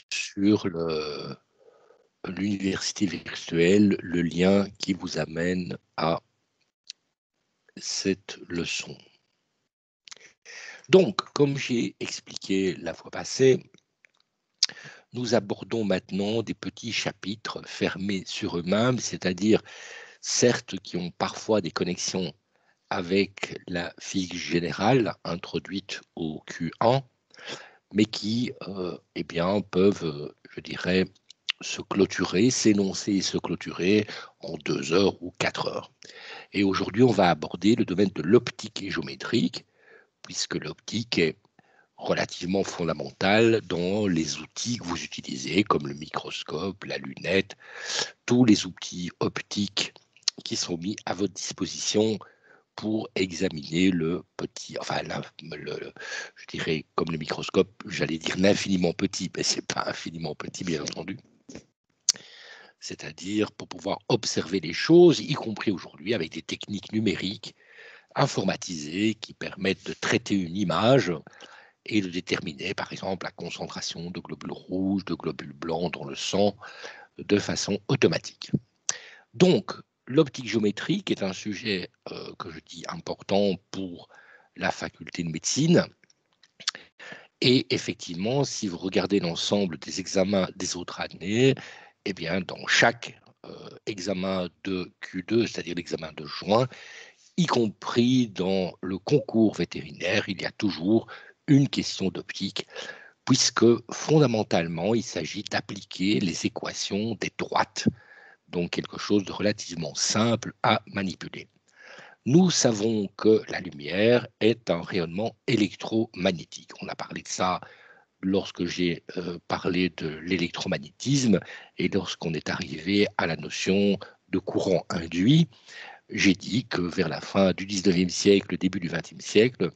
sur l'université virtuelle, le lien qui vous amène à cette leçon. Donc, comme j'ai expliqué la fois passée, nous abordons maintenant des petits chapitres fermés sur eux-mêmes, c'est-à-dire certes qui ont parfois des connexions avec la physique générale introduite au Q1, mais qui eh bien, peuvent, je dirais, se clôturer, s'énoncer et se clôturer en 2 heures ou 4 heures. Et aujourd'hui, on va aborder le domaine de l'optique géométrique, puisque l'optique est relativement fondamentale dans les outils que vous utilisez, comme le microscope, la lunette, tous les outils optiques qui sont mis à votre disposition pour examiner le petit, enfin, je dirais comme le microscope, j'allais dire l'infiniment petit, mais c'est pas infiniment petit, bien entendu. C'est-à-dire pour pouvoir observer les choses, y compris aujourd'hui avec des techniques numériques informatisées qui permettent de traiter une image et de déterminer, par exemple, la concentration de globules rouges, de globules blancs dans le sang de façon automatique. Donc, l'optique géométrique est un sujet que je dis important pour la faculté de médecine. Et effectivement, si vous regardez l'ensemble des examens des autres années, eh bien, dans chaque examen de Q2, c'est-à-dire l'examen de juin, y compris dans le concours vétérinaire, il y a toujours une question d'optique, puisque fondamentalement, il s'agit d'appliquer les équations des droites, donc quelque chose de relativement simple à manipuler. Nous savons que la lumière est un rayonnement électromagnétique. On a parlé de ça lorsque j'ai parlé de l'électromagnétisme et lorsqu'on est arrivé à la notion de courant induit. J'ai dit que vers la fin du 19e siècle, début du 20e siècle,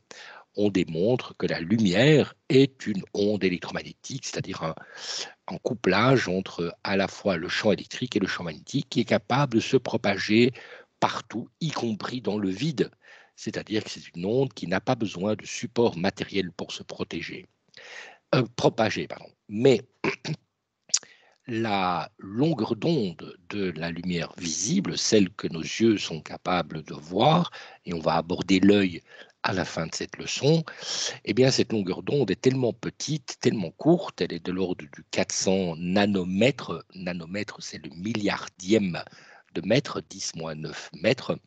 on démontre que la lumière est une onde électromagnétique, c'est-à-dire un couplage entre à la fois le champ électrique et le champ magnétique qui est capable de se propager partout, y compris dans le vide. C'est-à-dire que c'est une onde qui n'a pas besoin de support matériel pour se propager. Mais la longueur d'onde de la lumière visible, celle que nos yeux sont capables de voir, et on va aborder l'œil à la fin de cette leçon, eh bien cette longueur d'onde est tellement petite, tellement courte, elle est de l'ordre du 400 nanomètres. Nanomètre, c'est le milliardième de mètre, 10-9 mètres.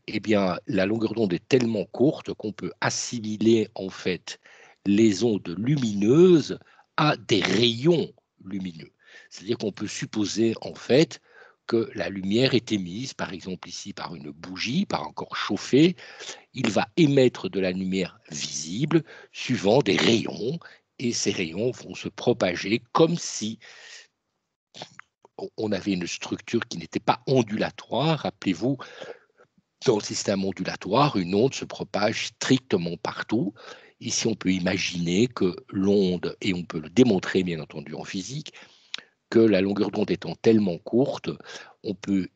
Eh bien, la longueur d'onde est tellement courte qu'on peut assimiler en fait les ondes lumineuses à des rayons lumineux. C'est-à-dire qu'on peut supposer en fait que la lumière est émise, par exemple ici par une bougie, par un corps chauffé, il va émettre de la lumière visible suivant des rayons, et ces rayons vont se propager comme si on avait une structure qui n'était pas ondulatoire. Rappelez-vous, dans le système ondulatoire, une onde se propage strictement partout. Ici, on peut imaginer que l'onde, et on peut le démontrer bien entendu en physique, que la longueur d'onde étant tellement courte, on peut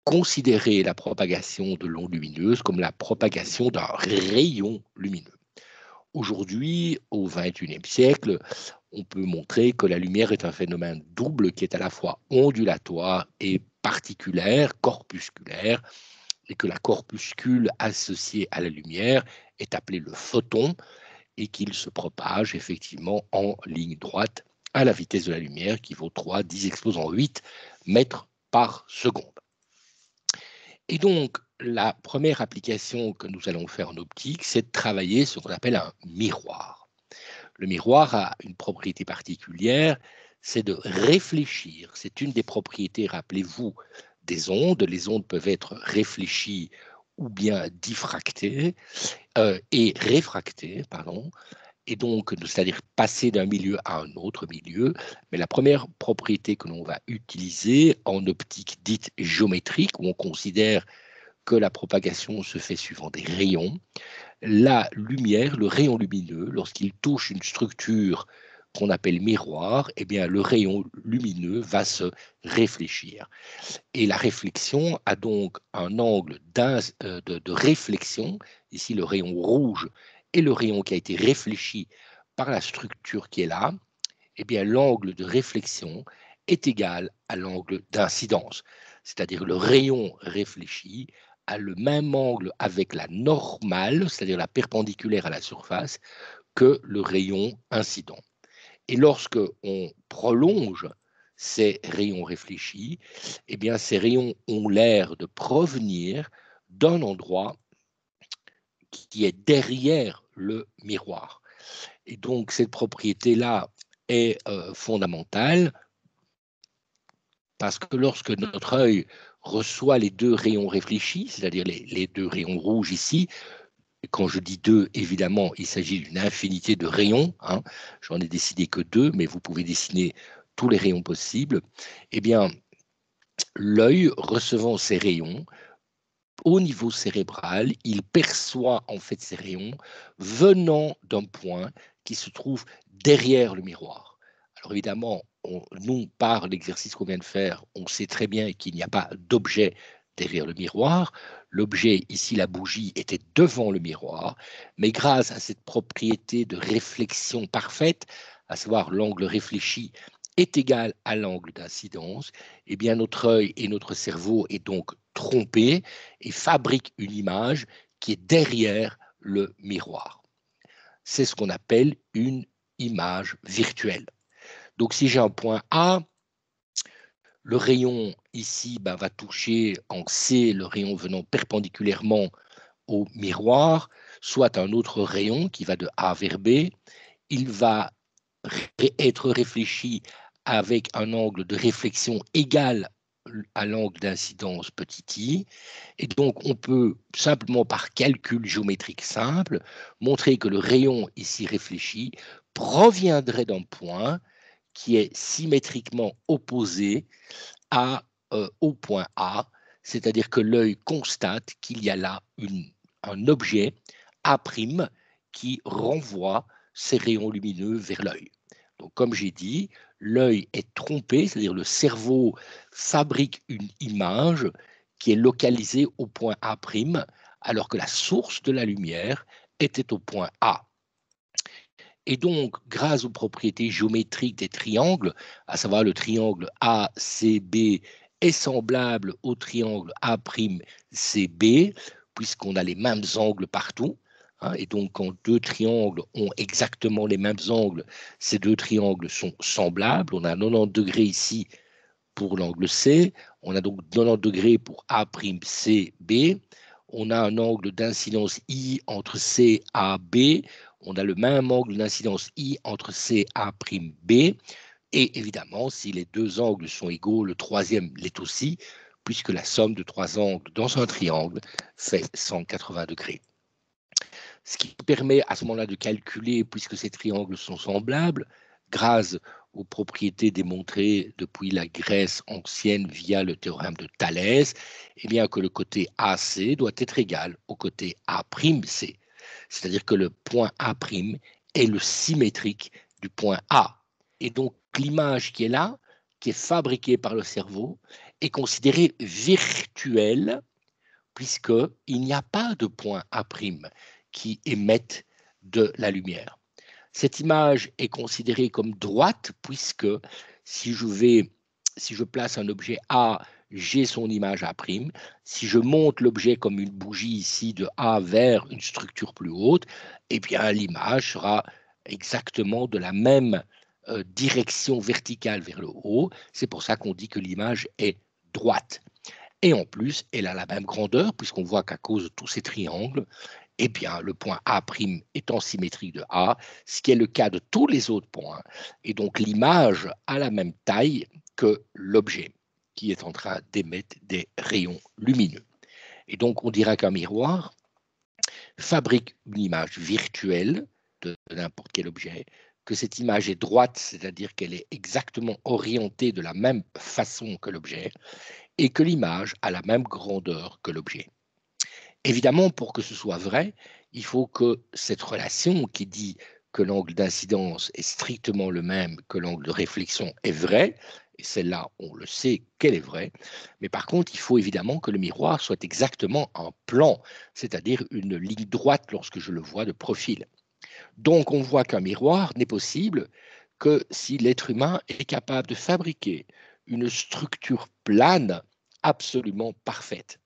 considérer la propagation de l'onde lumineuse comme la propagation d'un rayon lumineux. Aujourd'hui, au XXIe siècle, on peut montrer que la lumière est un phénomène double qui est à la fois ondulatoire et particulaire, corpusculaire, et que la corpuscule associée à la lumière est appelée le photon et qu'il se propage effectivement en ligne droite à la vitesse de la lumière qui vaut 3, 10 exposant 8 mètres par seconde. Et donc, la première application que nous allons faire en optique, c'est de travailler sur ce qu'on appelle un miroir. Le miroir a une propriété particulière, c'est de réfléchir. C'est une des propriétés, rappelez-vous, des ondes. Les ondes peuvent être réfléchies ou bien diffractées et réfractées, pardon. Et donc, c'est-à-dire passer d'un milieu à un autre milieu. Mais la première propriété que l'on va utiliser en optique dite géométrique, où on considère que la propagation se fait suivant des rayons, la lumière, le rayon lumineux, lorsqu'il touche une structure qu'on appelle miroir, eh bien, le rayon lumineux va se réfléchir. Et la réflexion a donc un angle de réflexion, ici le rayon rouge et le rayon qui a été réfléchi par la structure qui est là, eh bien l'angle de réflexion est égal à l'angle d'incidence. C'est-à-dire le rayon réfléchi a le même angle avec la normale, c'est-à-dire la perpendiculaire à la surface, que le rayon incident. Et lorsque on prolonge ces rayons réfléchis, eh bien ces rayons ont l'air de provenir d'un endroit qui est derrière le miroir. Et donc cette propriété-là est fondamentale parce que lorsque notre œil reçoit les deux rayons réfléchis, c'est-à-dire les deux rayons rouges ici, quand je dis deux, évidemment, il s'agit d'une infinité de rayons, hein. J'en ai décidé que deux, mais vous pouvez dessiner tous les rayons possibles. Eh bien, l'œil recevant ces rayons, au niveau cérébral, il perçoit en fait ces rayons venant d'un point qui se trouve derrière le miroir. Alors évidemment, nous, par l'exercice qu'on vient de faire, on sait très bien qu'il n'y a pas d'objet derrière le miroir. L'objet, ici la bougie, était devant le miroir, mais grâce à cette propriété de réflexion parfaite, à savoir l'angle réfléchi est égal à l'angle d'incidence, eh bien notre œil et notre cerveau est donc trompé et fabrique une image qui est derrière le miroir. C'est ce qu'on appelle une image virtuelle. Donc si j'ai un point A, le rayon ici va toucher en C le rayon venant perpendiculairement au miroir, soit un autre rayon qui va de A vers B. Il va être réfléchi avec un angle de réflexion égal à l'angle d'incidence petit i. Et donc, on peut simplement par calcul géométrique simple montrer que le rayon ici réfléchi proviendrait d'un point qui est symétriquement opposé au point A, c'est-à-dire que l'œil constate qu'il y a là un objet A' qui renvoie ces rayons lumineux vers l'œil. Donc, comme j'ai dit, l'œil est trompé, c'est-à-dire le cerveau fabrique une image qui est localisée au point A', alors que la source de la lumière était au point A. Et donc, grâce aux propriétés géométriques des triangles, à savoir le triangle ACB est semblable au triangle A'CB, puisqu'on a les mêmes angles partout, hein, et donc quand deux triangles ont exactement les mêmes angles, ces deux triangles sont semblables. On a 90 degrés ici pour l'angle C, on a donc 90 degrés pour A'CB, on a un angle d'incidence I entre C et B, on a le même angle d'incidence I entre C et B, et évidemment, si les deux angles sont égaux, le troisième l'est aussi, puisque la somme de trois angles dans un triangle fait 180 degrés. Ce qui permet à ce moment-là de calculer, puisque ces triangles sont semblables, grâce aux propriétés démontrées depuis la Grèce ancienne via le théorème de Thalès, eh bien que le côté AC doit être égal au côté A'C. C'est-à-dire que le point A' est le symétrique du point A. Et donc l'image qui est là, qui est fabriquée par le cerveau, est considérée virtuelle puisqu'il n'y a pas de point A' qui émettent de la lumière. Cette image est considérée comme droite puisque si je place un objet A, j'ai son image A'. Si je monte l'objet comme une bougie ici de A vers une structure plus haute, eh bien l'image sera exactement de la même direction verticale vers le haut. C'est pour ça qu'on dit que l'image est droite. Et en plus, elle a la même grandeur, puisqu'on voit qu'à cause de tous ces triangles, eh bien, le point A' est en symétrie de A, ce qui est le cas de tous les autres points. Et donc, l'image a la même taille que l'objet qui est en train d'émettre des rayons lumineux. Et donc, on dira qu'un miroir fabrique une image virtuelle de n'importe quel objet, que cette image est droite, c'est-à-dire qu'elle est exactement orientée de la même façon que l'objet, et que l'image a la même grandeur que l'objet. Évidemment, pour que ce soit vrai, il faut que cette relation qui dit que l'angle d'incidence est strictement le même que l'angle de réflexion est vraie, et celle-là, on le sait qu'elle est vraie, mais par contre, il faut évidemment que le miroir soit exactement un plan, c'est-à-dire une ligne droite lorsque je le vois de profil. Donc, on voit qu'un miroir n'est possible que si l'être humain est capable de fabriquer une structure plane absolument parfaite.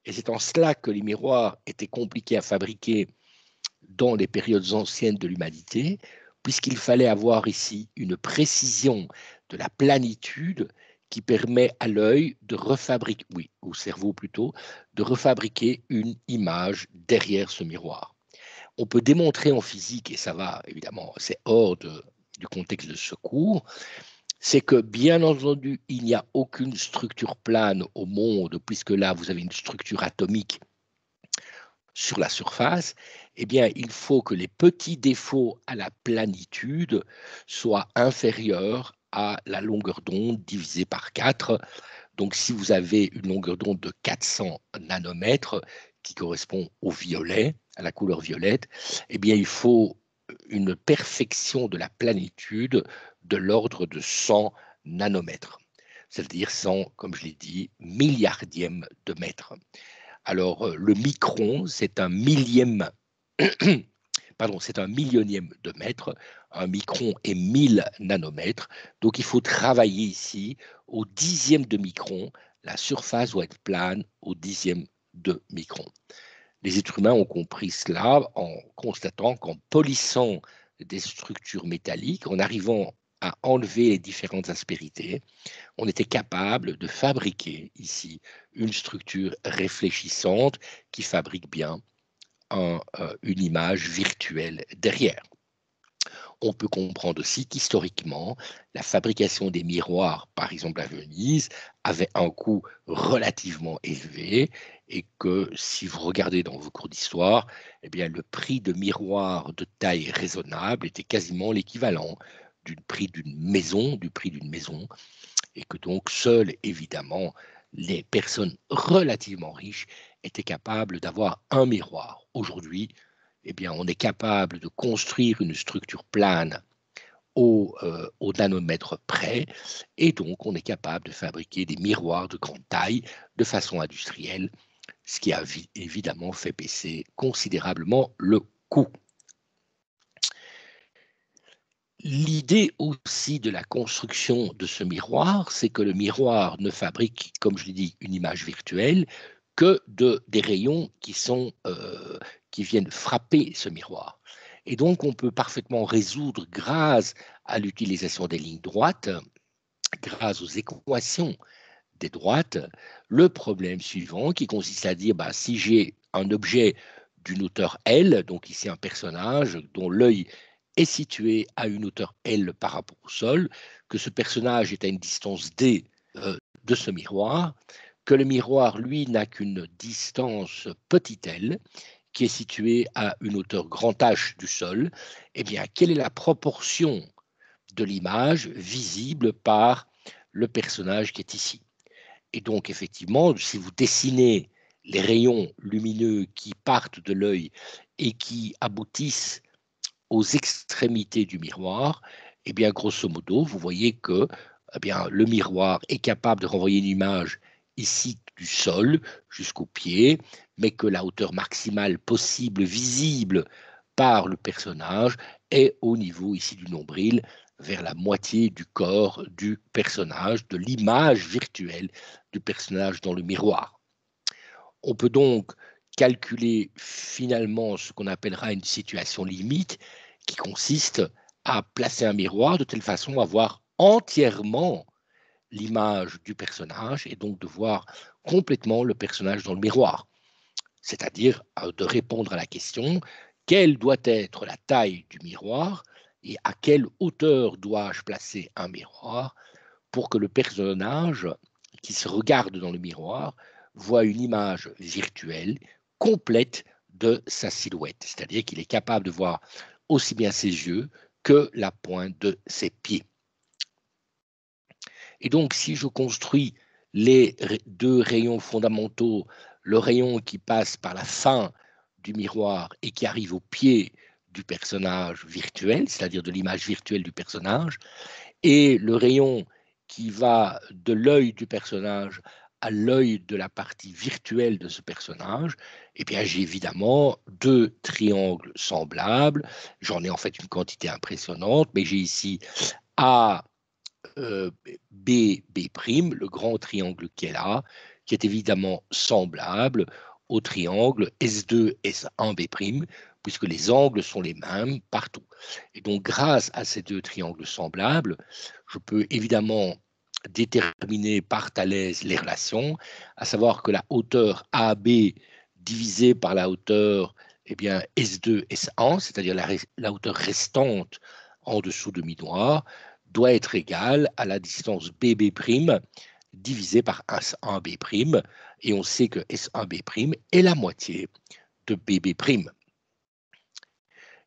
Et c'est en cela que les miroirs étaient compliqués à fabriquer dans les périodes anciennes de l'humanité, puisqu'il fallait avoir ici une précision de la planitude qui permet à l'œil de refabriquer, oui, au cerveau plutôt, de refabriquer une image derrière ce miroir. On peut démontrer en physique, et ça va évidemment, c'est hors du contexte de ce cours, c'est que bien entendu, il n'y a aucune structure plane au monde, puisque là, vous avez une structure atomique sur la surface. Eh bien, il faut que les petits défauts à la planitude soient inférieurs à la longueur d'onde divisée par 4. Donc, si vous avez une longueur d'onde de 400 nanomètres, qui correspond au violet, à la couleur violette, eh bien, il faut une perfection de la planitude de l'ordre de 100 nanomètres, c'est-à-dire 100, comme je l'ai dit, milliardièmes de mètre. Alors, le micron, c'est un millième, pardon, c'est un millionième de mètre. Un micron est 1000 nanomètres. Donc, il faut travailler ici au dixième de micron. La surface doit être plane au dixième de micron. Les êtres humains ont compris cela en constatant qu'en polissant des structures métalliques, en arrivant à enlever les différentes aspérités, on était capable de fabriquer ici une structure réfléchissante qui fabrique bien une image virtuelle derrière. On peut comprendre aussi qu'historiquement, la fabrication des miroirs, par exemple à Venise, avait un coût relativement élevé et que si vous regardez dans vos cours d'histoire, eh bien, le prix de miroirs de taille raisonnable était quasiment l'équivalent du prix d'une maison, et que donc seules, évidemment, les personnes relativement riches étaient capables d'avoir un miroir. Aujourd'hui, eh bien, on est capable de construire une structure plane au nanomètre près, et donc on est capable de fabriquer des miroirs de grande taille de façon industrielle, ce qui a évidemment fait baisser considérablement le coût. L'idée aussi de la construction de ce miroir, c'est que le miroir ne fabrique, comme je l'ai dit, une image virtuelle que des rayons qui viennent frapper ce miroir. Et donc, on peut parfaitement résoudre, grâce à l'utilisation des lignes droites, grâce aux équations des droites, le problème suivant qui consiste à dire, bah, si j'ai un objet d'une hauteur L, donc ici un personnage dont l'œil est situé à une hauteur L par rapport au sol, que ce personnage est à une distance D de ce miroir, que le miroir, lui, n'a qu'une distance petit l, qui est située à une hauteur grand H du sol, eh bien, quelle est la proportion de l'image visible par le personnage qui est ici? Et donc, effectivement, si vous dessinez les rayons lumineux qui partent de l'œil et qui aboutissent aux extrémités du miroir, eh bien, grosso modo, vous voyez que eh bien, le miroir est capable de renvoyer une image ici du sol jusqu'au pied, mais que la hauteur maximale possible, visible par le personnage, est au niveau ici du nombril, vers la moitié du corps du personnage, de l'image virtuelle du personnage dans le miroir. On peut donc calculer finalement ce qu'on appellera une situation limite, qui consiste à placer un miroir de telle façon à voir entièrement l'image du personnage et donc de voir complètement le personnage dans le miroir. C'est-à-dire de répondre à la question: quelle doit être la taille du miroir et à quelle hauteur dois-je placer un miroir pour que le personnage qui se regarde dans le miroir voit une image virtuelle complète de sa silhouette, c'est-à-dire qu'il est capable de voir aussi bien ses yeux que la pointe de ses pieds. Et donc, si je construis les deux rayons fondamentaux, le rayon qui passe par la fin du miroir et qui arrive au pied du personnage virtuel, c'est-à-dire de l'image virtuelle du personnage, et le rayon qui va de l'œil du personnage à l'œil de la partie virtuelle de ce personnage, eh bien, j'ai évidemment deux triangles semblables. J'en ai en fait une quantité impressionnante, mais j'ai ici A, B, B', le grand triangle qui est là, qui est évidemment semblable au triangle S2, S1, B', puisque les angles sont les mêmes partout. Et donc, grâce à ces deux triangles semblables, je peux évidemment déterminer par Thalès les relations, à savoir que la hauteur AB divisée par la hauteur eh bien, S2, S1, c'est-à-dire la hauteur restante en dessous de mi-noir, doit être égale à la distance BB' divisée par S1B', et on sait que S1B' est la moitié de BB'.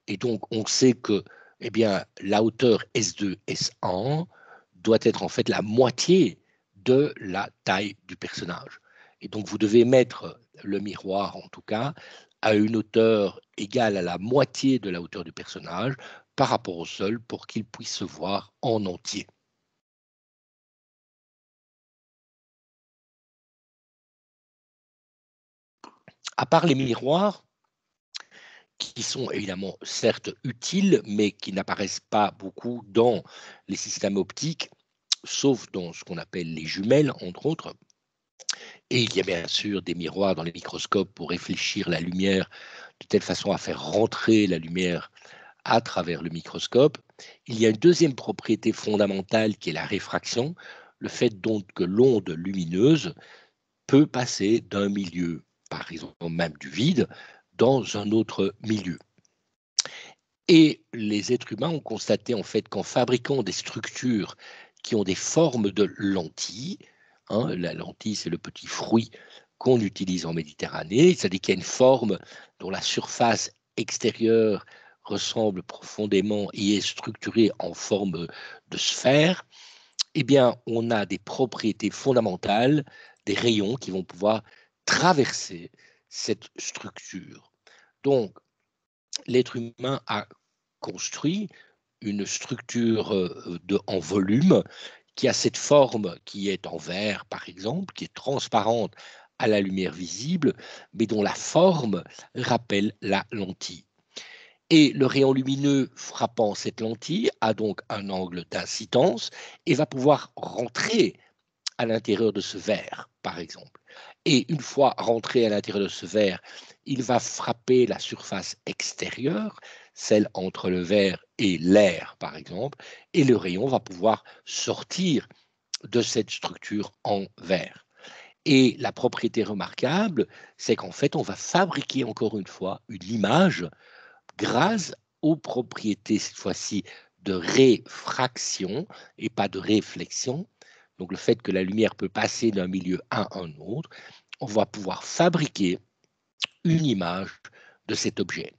Et donc, on sait que eh bien, la hauteur S2, S1 doit être en fait la moitié de la taille du personnage. Et donc, vous devez mettre le miroir, en tout cas, à une hauteur égale à la moitié de la hauteur du personnage par rapport au sol pour qu'il puisse se voir en entier. À part les miroirs, qui sont évidemment certes utiles, mais qui n'apparaissent pas beaucoup dans les systèmes optiques, sauf dans ce qu'on appelle les jumelles, entre autres. Et il y a bien sûr des miroirs dans les microscopes pour réfléchir la lumière de telle façon à faire rentrer la lumière à travers le microscope. Il y a une deuxième propriété fondamentale qui est la réfraction, le fait donc que l'onde lumineuse peut passer d'un milieu, par exemple même du vide, dans un autre milieu. Et les êtres humains ont constaté en fait qu'en fabriquant des structures qui ont des formes de lentilles, hein, la lentille c'est le petit fruit qu'on utilise en Méditerranée, c'est-à-dire qu'il y a une forme dont la surface extérieure ressemble profondément et est structurée en forme de sphère, eh bien on a des propriétés fondamentales, des rayons qui vont pouvoir traverser cette structure. Donc, l'être humain a construit une structure en volume qui a cette forme qui est en verre, par exemple, qui est transparente à la lumière visible, mais dont la forme rappelle la lentille. Et le rayon lumineux frappant cette lentille a donc un angle d'incidence et va pouvoir rentrer à l'intérieur de ce verre, par exemple. Et une fois rentré à l'intérieur de ce verre, il va frapper la surface extérieure, celle entre le verre et l'air, par exemple, et le rayon va pouvoir sortir de cette structure en verre. Et la propriété remarquable, c'est qu'en fait, on va fabriquer encore une fois une image grâce aux propriétés, cette fois-ci, de réfraction et pas de réflexion. Donc le fait que la lumière peut passer d'un milieu à un autre, on va pouvoir fabriquer une image de cet objet.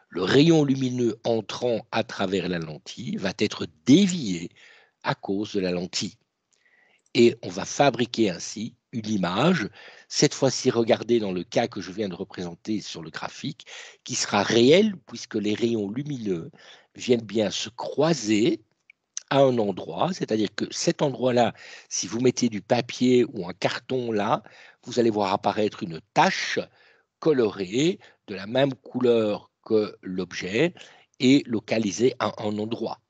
Le rayon lumineux entrant à travers la lentille va être dévié à cause de la lentille. Et on va fabriquer ainsi une image, cette fois-ci regardez dans le cas que je viens de représenter sur le graphique, qui sera réelle puisque les rayons lumineux viennent bien se croiser à un endroit, c'est-à-dire que cet endroit-là, si vous mettez du papier ou un carton là, vous allez voir apparaître une tache colorée de la même couleur que l'objet et localisée à un endroit.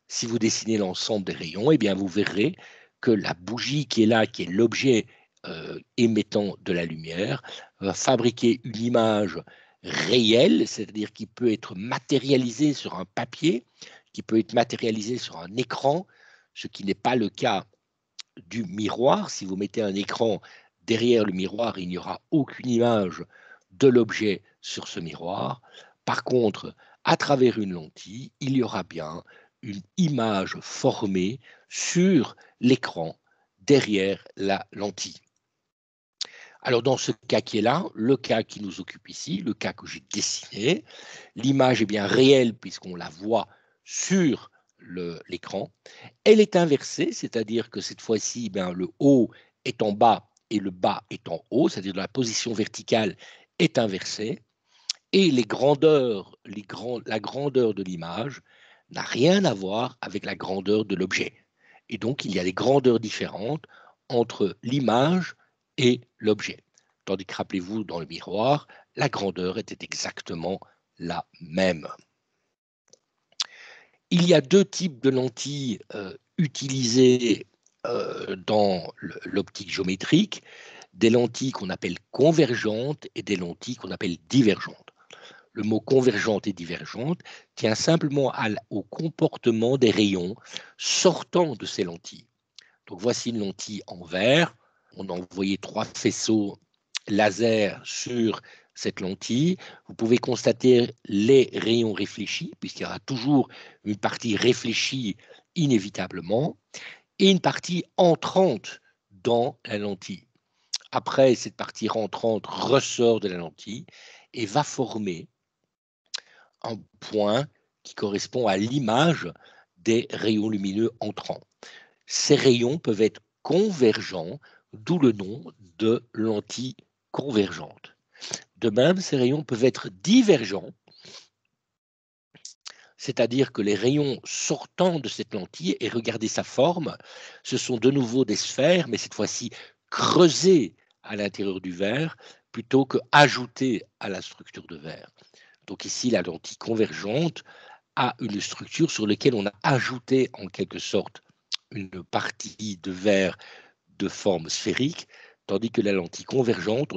Si vous dessinez l'ensemble des rayons, eh bien vous verrez que la bougie qui est là, qui est l'objet émettant de la lumière, va fabriquer une image réelle, c'est-à-dire qui peut être matérialisée sur un papier, qui peut être matérialisée sur un écran, ce qui n'est pas le cas du miroir. Si vous mettez un écran derrière le miroir, il n'y aura aucune image de l'objet sur ce miroir. Par contre, à travers une lentille, il y aura bien une image formée sur l'écran derrière la lentille. Alors dans ce cas qui est là, le cas qui nous occupe ici, le cas que j'ai dessiné, l'image est bien réelle puisqu'on la voit sur l'écran. Elle est inversée, c'est-à-dire que cette fois-ci, ben, le haut est en bas et le bas est en haut, c'est-à-dire que la position verticale est inversée. Et les grandeurs, la grandeur de l'image n'a rien à voir avec la grandeur de l'objet. Et donc, il y a des grandeurs différentes entre l'image et l'objet. Tandis que, rappelez-vous, dans le miroir, la grandeur était exactement la même. Il y a deux types de lentilles utilisées dans l'optique géométrique, des lentilles qu'on appelle convergentes et des lentilles qu'on appelle divergentes. Le mot convergente et divergente tient simplement au comportement des rayons sortant de ces lentilles. Donc voici une lentille en verre. On a envoyé 3 faisceaux laser sur cette lentille. Vous pouvez constater les rayons réfléchis, puisqu'il y aura toujours une partie réfléchie inévitablement, et une partie entrante dans la lentille. Après, cette partie rentrante ressort de la lentille et va former un point qui correspond à l'image des rayons lumineux entrants. Ces rayons peuvent être convergents, d'où le nom de lentille convergente. De même, ces rayons peuvent être divergents, c'est-à-dire que les rayons sortant de cette lentille, et regardez sa forme, ce sont de nouveau des sphères, mais cette fois-ci creusées à l'intérieur du verre, plutôt que ajoutées à la structure de verre. Donc ici, la lentille convergente a une structure sur laquelle on a ajouté en quelque sorte une partie de verre de forme sphérique, tandis que la lentille convergente,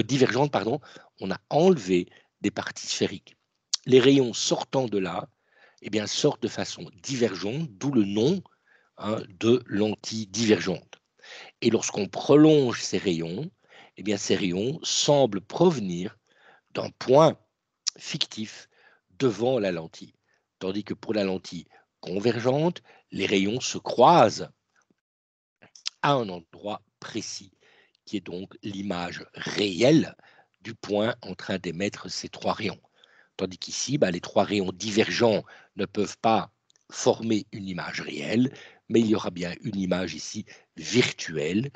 divergente, pardon, on a enlevé des parties sphériques. Les rayons sortant de là, eh bien, sortent de façon divergente, d'où le nom de lentille divergente. Et lorsqu'on prolonge ces rayons, eh bien, ces rayons semblent provenir d'un point fictif devant la lentille. Tandis que pour la lentille convergente, les rayons se croisent à un endroit précis, qui est donc l'image réelle du point en train d'émettre ces 3 rayons. Tandis qu'ici, les 3 rayons divergents ne peuvent pas former une image réelle, mais il y aura bien une image ici virtuelle.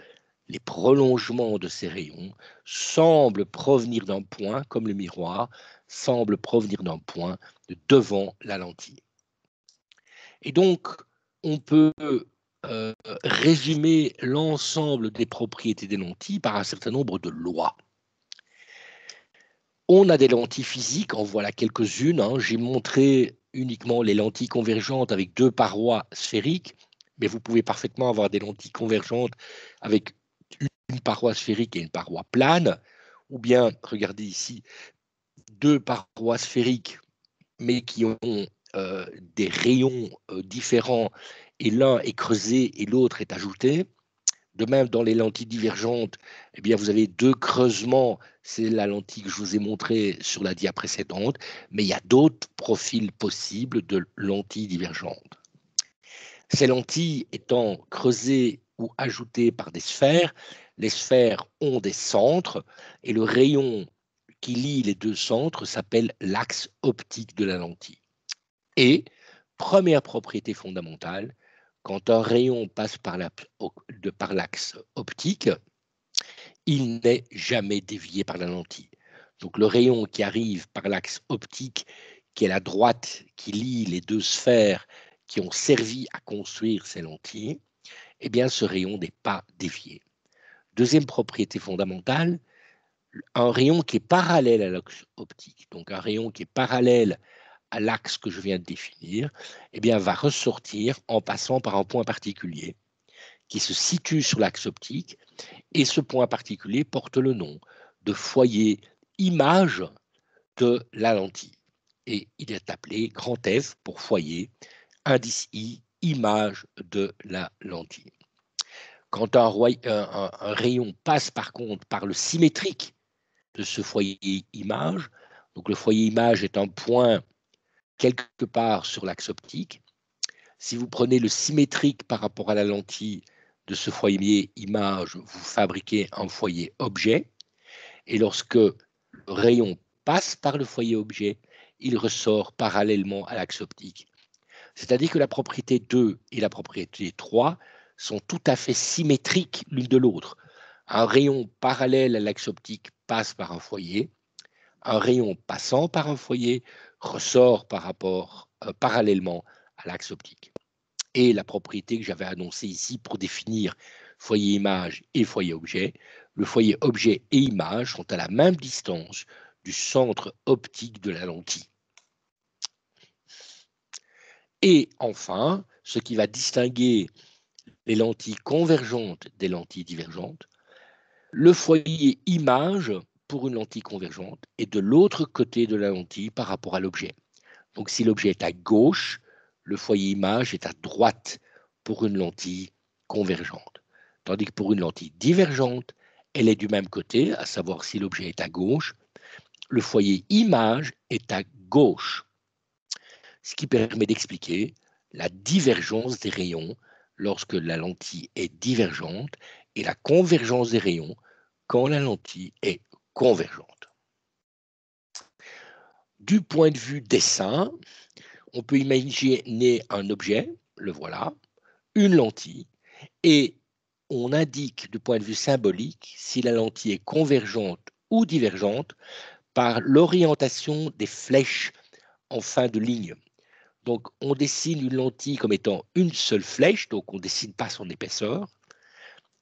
Les prolongements de ces rayons semblent provenir d'un point, comme le miroir, semblent provenir d'un point devant la lentille. Et donc, on peut résumer l'ensemble des propriétés des lentilles par un certain nombre de lois. On a des lentilles physiques, en voilà quelques-unes. J'ai montré uniquement les lentilles convergentes avec 2 parois sphériques, mais vous pouvez parfaitement avoir des lentilles convergentes avec une paroi sphérique et une paroi plane, ou bien, regardez ici, 2 parois sphériques, mais qui ont des rayons différents, et l'un est creusé et l'autre est ajouté. De même, dans les lentilles divergentes, eh bien, vous avez 2 creusements. C'est la lentille que je vous ai montrée sur la dia précédente, mais il y a d'autres profils possibles de lentilles divergentes. Ces lentilles étant creusées ou ajoutées par des sphères, les sphères ont des centres et le rayon qui lie les 2 centres s'appelle l'axe optique de la lentille. Et, première propriété fondamentale, quand un rayon passe par l'axe optique, il n'est jamais dévié par la lentille. Donc le rayon qui arrive par l'axe optique, qui est la droite qui lie les 2 sphères qui ont servi à construire ces lentilles, eh bien ce rayon n'est pas dévié. Deuxième propriété fondamentale, un rayon qui est parallèle à l'axe optique, donc un rayon qui est parallèle à l'axe que je viens de définir, eh bien, va ressortir en passant par un point particulier qui se situe sur l'axe optique, et ce point particulier porte le nom de foyer image de la lentille. Et il est appelé grand F pour foyer, indice I, image de la lentille. Quand un rayon passe par contre par le symétrique de ce foyer image, donc le foyer image est un point quelque part sur l'axe optique. Si vous prenez le symétrique par rapport à la lentille de ce foyer image, vous fabriquez un foyer objet. Et lorsque le rayon passe par le foyer objet, il ressort parallèlement à l'axe optique. C'est-à-dire que la propriété 2 et la propriété 3 sont tout à fait symétriques l'une de l'autre. Un rayon parallèle à l'axe optique passe par un foyer. Un rayon passant par un foyer ressort parallèlement à l'axe optique. Et la propriété que j'avais annoncée ici pour définir foyer image et foyer objet, le foyer objet et image sont à la même distance du centre optique de la lentille. Et enfin, ce qui va distinguer les lentilles convergentes des lentilles divergentes, le foyer image pour une lentille convergente est de l'autre côté de la lentille par rapport à l'objet. Donc si l'objet est à gauche, le foyer image est à droite pour une lentille convergente. Tandis que pour une lentille divergente, elle est du même côté, à savoir si l'objet est à gauche, le foyer image est à gauche. Ce qui permet d'expliquer la divergence des rayons lorsque la lentille est divergente et la convergence des rayons quand la lentille est convergente. Du point de vue dessin, on peut imaginer un objet, le voilà, une lentille, et on indique du point de vue symbolique si la lentille est convergente ou divergente par l'orientation des flèches en fin de ligne. Donc, on dessine une lentille comme étant une seule flèche, donc on ne dessine pas son épaisseur.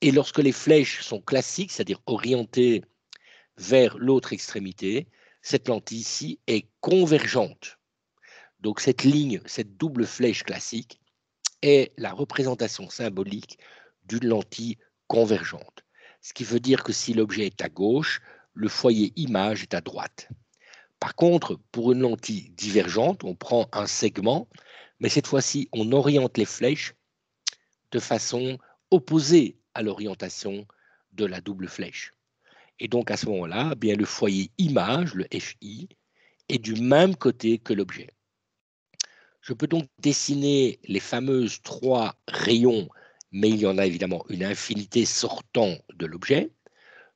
Et lorsque les flèches sont classiques, c'est-à-dire orientées vers l'autre extrémité, cette lentille ici est convergente. Donc, cette ligne, cette double flèche classique, est la représentation symbolique d'une lentille convergente. Ce qui veut dire que si l'objet est à gauche, le foyer image est à droite. Par contre, pour une lentille divergente, on prend un segment, mais cette fois-ci, on oriente les flèches de façon opposée à l'orientation de la double flèche. Et donc, à ce moment-là, bien, le foyer image, le FI, est du même côté que l'objet. Je peux donc dessiner les fameuses 3 rayons, mais il y en a évidemment une infinité sortant de l'objet.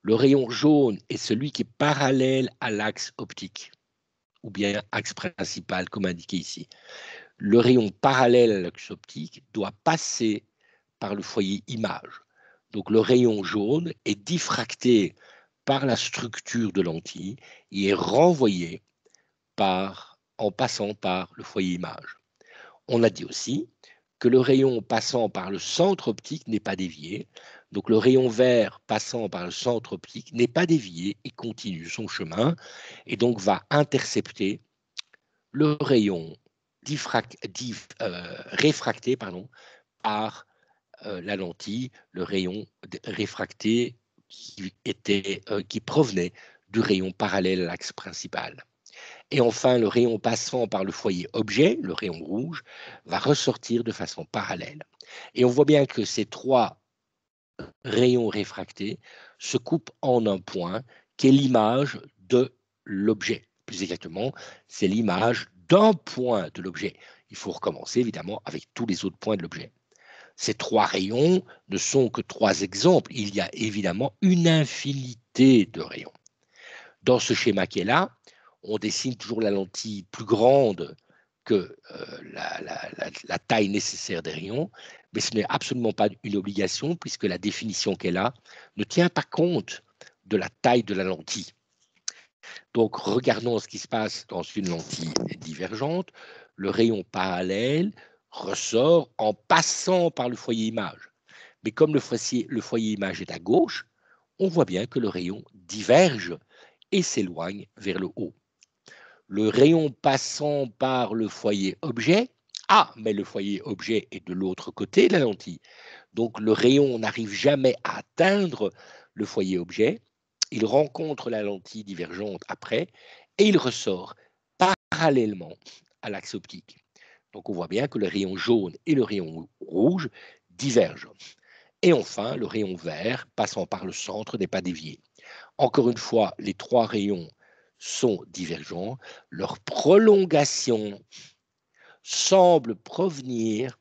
Le rayon jaune est celui qui est parallèle à l'axe optique, ou bien axe principal, comme indiqué ici. Le rayon parallèle à l'axe optique doit passer par le foyer image. Donc le rayon jaune est diffracté par la structure de lentille et est renvoyé en passant par le foyer image. On a dit aussi que le rayon passant par le centre optique n'est pas dévié. Donc le rayon vert passant par le centre optique n'est pas dévié et continue son chemin et donc va intercepter le rayon réfracté par la lentille, le rayon réfracté qui provenait du rayon parallèle à l'axe principal. Et enfin, le rayon passant par le foyer objet, le rayon rouge, va ressortir de façon parallèle. Et on voit bien que ces 3 rayons réfractés se coupent en un point qui est l'image de l'objet. Plus exactement, c'est l'image d'un point de l'objet. Il faut recommencer évidemment avec tous les autres points de l'objet. Ces 3 rayons ne sont que 3 exemples. Il y a évidemment une infinité de rayons. Dans ce schéma qui est là, on dessine toujours la lentille plus grande que la taille nécessaire des rayons, mais ce n'est absolument pas une obligation puisque la définition qu'elle a ne tient pas compte de la taille de la lentille. Donc, regardons ce qui se passe dans une lentille divergente. Le rayon parallèle ressort en passant par le foyer image. Mais comme le foyer image est à gauche, on voit bien que le rayon diverge et s'éloigne vers le haut. Le rayon passant par le foyer objet, mais le foyer objet est de l'autre côté de la lentille. Donc le rayon n'arrive jamais à atteindre le foyer objet. Il rencontre la lentille divergente après et il ressort parallèlement à l'axe optique. Donc on voit bien que le rayon jaune et le rayon rouge divergent. Et enfin, le rayon vert passant par le centre n'est pas dévié. Encore une fois, les 3 rayons sont divergents. Leur prolongation semble provenir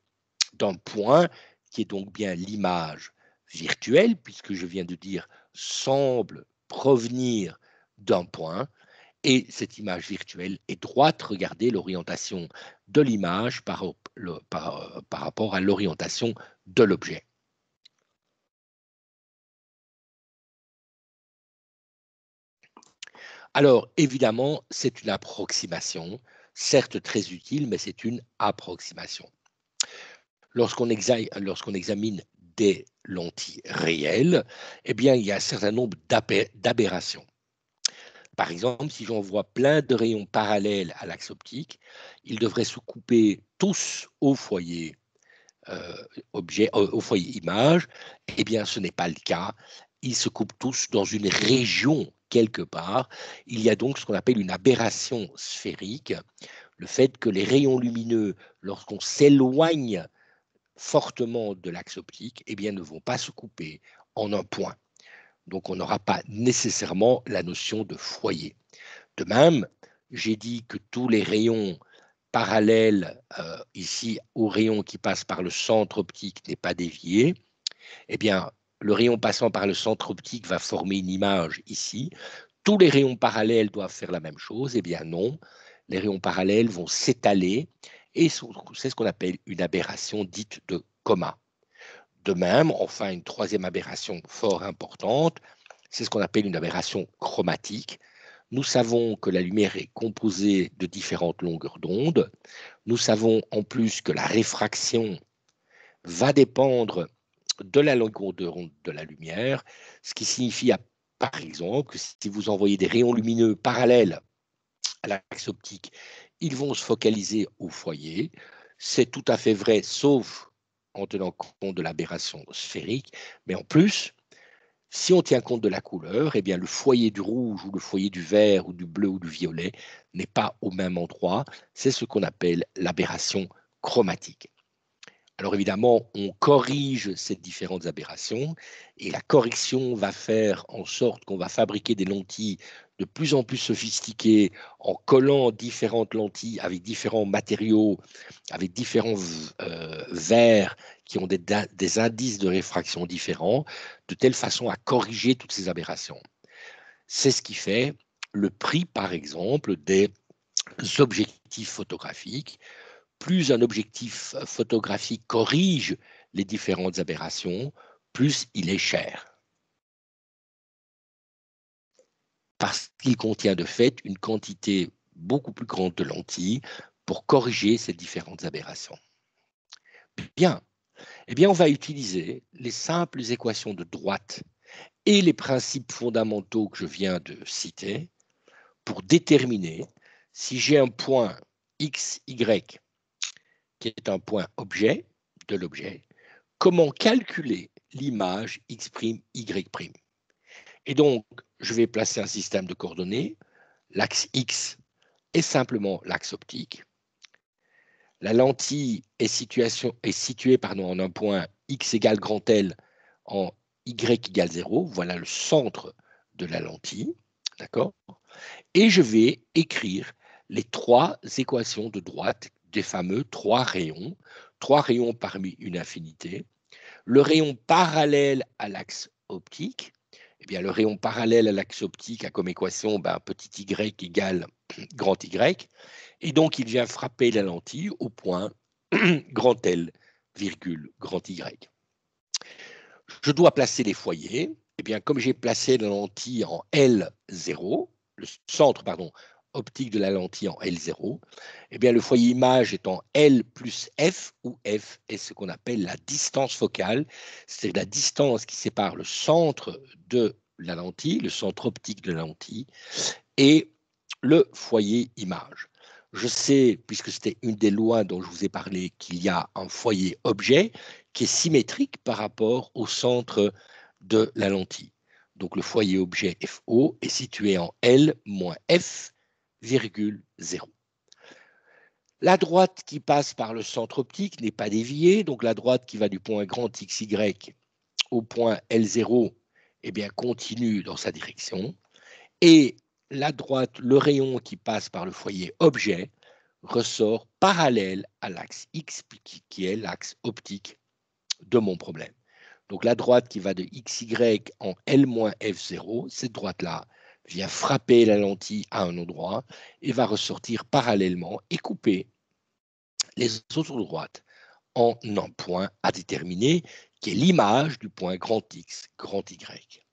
d'un point qui est donc bien l'image virtuelle, puisque je viens de dire semble provenir d'un point, et cette image virtuelle est droite. Regardez l'orientation de l'image par rapport à l'orientation de l'objet. Alors, évidemment, c'est une approximation, certes très utile, mais c'est une approximation. Lorsqu'on examine des lentilles réelles, eh bien, il y a un certain nombre d'aberrations. Par exemple, si j'envoie plein de rayons parallèles à l'axe optique, ils devraient se couper tous au foyer au foyer image. Eh bien, ce n'est pas le cas. Ils se coupent tous dans une région quelque part. Il y a donc ce qu'on appelle une aberration sphérique, le fait que les rayons lumineux, lorsqu'on s'éloigne fortement de l'axe optique, eh bien, ne vont pas se couper en un point. Donc, on n'aura pas nécessairement la notion de foyer. De même, j'ai dit que tous les rayons parallèles ici au rayon qui passe par le centre optique n'est pas dévié. Eh bien, le rayon passant par le centre optique va former une image ici. Tous les rayons parallèles doivent faire la même chose. Eh bien non, les rayons parallèles vont s'étaler et c'est ce qu'on appelle une aberration dite de coma. De même, enfin, une troisième aberration fort importante, c'est ce qu'on appelle une aberration chromatique. Nous savons que la lumière est composée de différentes longueurs d'onde. Nous savons en plus que la réfraction va dépendre de la longueur d'onde de la lumière, ce qui signifie, par exemple, que si vous envoyez des rayons lumineux parallèles à l'axe optique, ils vont se focaliser au foyer. C'est tout à fait vrai, sauf en tenant compte de l'aberration sphérique, mais en plus, si on tient compte de la couleur, eh bien le foyer du rouge ou le foyer du vert ou du bleu ou du violet n'est pas au même endroit. C'est ce qu'on appelle l'aberration chromatique. Alors évidemment, on corrige ces différentes aberrations et la correction va faire en sorte qu'on va fabriquer des lentilles de plus en plus sophistiquées en collant différentes lentilles avec différents matériaux, avec différents verres qui ont des indices de réfraction différents, de telle façon à corriger toutes ces aberrations. C'est ce qui fait le prix, par exemple, des objectifs photographiques. Plus un objectif photographique corrige les différentes aberrations, plus il est cher. Parce qu'il contient de fait une quantité beaucoup plus grande de lentilles pour corriger ces différentes aberrations. Bien, eh bien, on va utiliser les simples équations de droite et les principes fondamentaux que je viens de citer pour déterminer si j'ai un point x, y qui est un point objet de l'objet, comment calculer l'image x', y'. Et donc, je vais placer un système de coordonnées. L'axe x est simplement l'axe optique. La lentille est située en un point x égale grand L en y égale 0. Voilà le centre de la lentille. D'accord? Et je vais écrire les trois équations de droite des fameux trois rayons parmi une infinité. Le rayon parallèle à l'axe optique, eh bien, le rayon parallèle à l'axe optique a comme équation petit y égale grand Y, et donc il vient frapper la lentille au point grand L, virgule grand Y. Je dois placer les foyers. Eh bien, comme j'ai placé la lentille en L0, le centre optique de la lentille en L0, eh bien, le foyer image est en L plus F, où F est ce qu'on appelle la distance focale, c'est la distance qui sépare le centre de la lentille, le centre optique de la lentille, et le foyer image. Je sais, puisque c'était une des lois dont je vous ai parlé, qu'il y a un foyer objet qui est symétrique par rapport au centre de la lentille. Donc le foyer objet FO est situé en L moins F, virgule 0. La droite qui passe par le centre optique n'est pas déviée, donc la droite qui va du point grand XY au point L0 eh bien, continue dans sa direction. Et la droite, le rayon qui passe par le foyer objet, ressort parallèle à l'axe X, qui est l'axe optique de mon problème. Donc la droite qui va de XY en L-F0, cette droite-là vient frapper la lentille à un endroit et va ressortir parallèlement et couper les autres droites en un point à déterminer qui est l'image du point grand X, grand Y.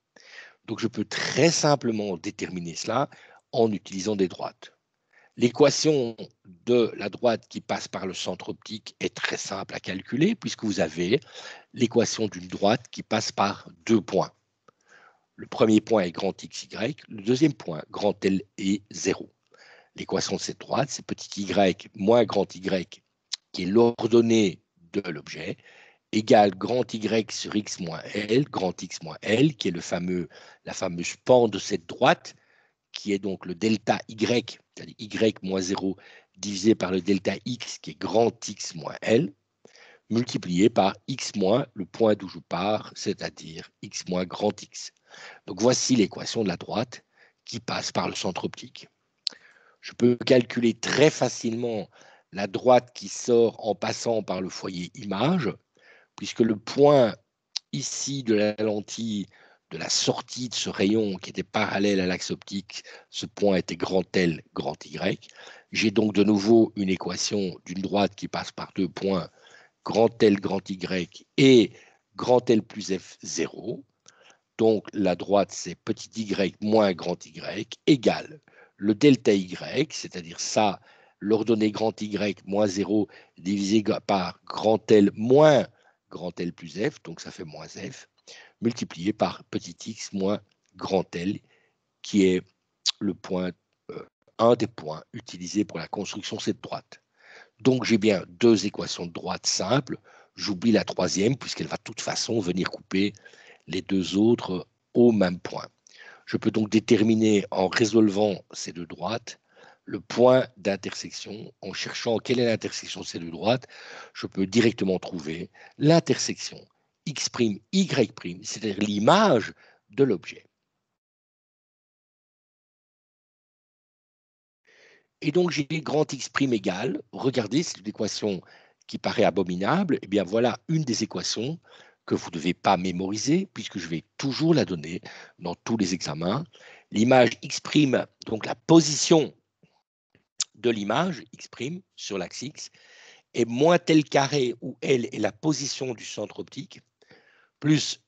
Donc je peux très simplement déterminer cela en utilisant des droites. L'équation de la droite qui passe par le centre optique est très simple à calculer puisque vous avez l'équation d'une droite qui passe par deux points. Le premier point est grand XY, le deuxième point, grand L est 0. L'équation de cette droite, c'est petit y moins grand Y, qui est l'ordonnée de l'objet, égale grand Y sur X moins L, grand X moins L, qui est la fameuse pente de cette droite, qui est donc le delta Y, c'est-à-dire Y moins 0, divisé par le delta X, qui est grand X moins L, multiplié par X moins le point d'où je pars, c'est-à-dire X moins grand X. Donc voici l'équation de la droite qui passe par le centre optique. Je peux calculer très facilement la droite qui sort en passant par le foyer image, puisque le point ici de la lentille, de la sortie de ce rayon qui était parallèle à l'axe optique, ce point était grand L, grand Y. J'ai donc de nouveau une équation d'une droite qui passe par deux points, grand L, grand Y et grand L plus F 0. Donc la droite, c'est petit y moins grand Y égale le delta Y, c'est-à-dire ça, l'ordonnée grand Y moins 0 divisé par grand L moins grand L plus F, donc ça fait moins F, multiplié par petit x moins grand L, qui est le point, un des points utilisés pour la construction de cette droite. Donc j'ai bien deux équations de droite simples, j'oublie la troisième puisqu'elle va de toute façon venir couper les deux autres au même point. Je peux donc déterminer en résolvant ces deux droites le point d'intersection. En cherchant quelle est l'intersection de ces deux droites, je peux directement trouver l'intersection x', y', c'est-à-dire l'image de l'objet. Et donc j'ai grand x' égale, regardez, c'est une équation qui paraît abominable, et bien voilà une des équations que vous ne devez pas mémoriser, puisque je vais toujours la donner dans tous les examens. L'image x', donc la position de l'image x' sur l'axe x, est moins tel carré où L est la position du centre optique, plus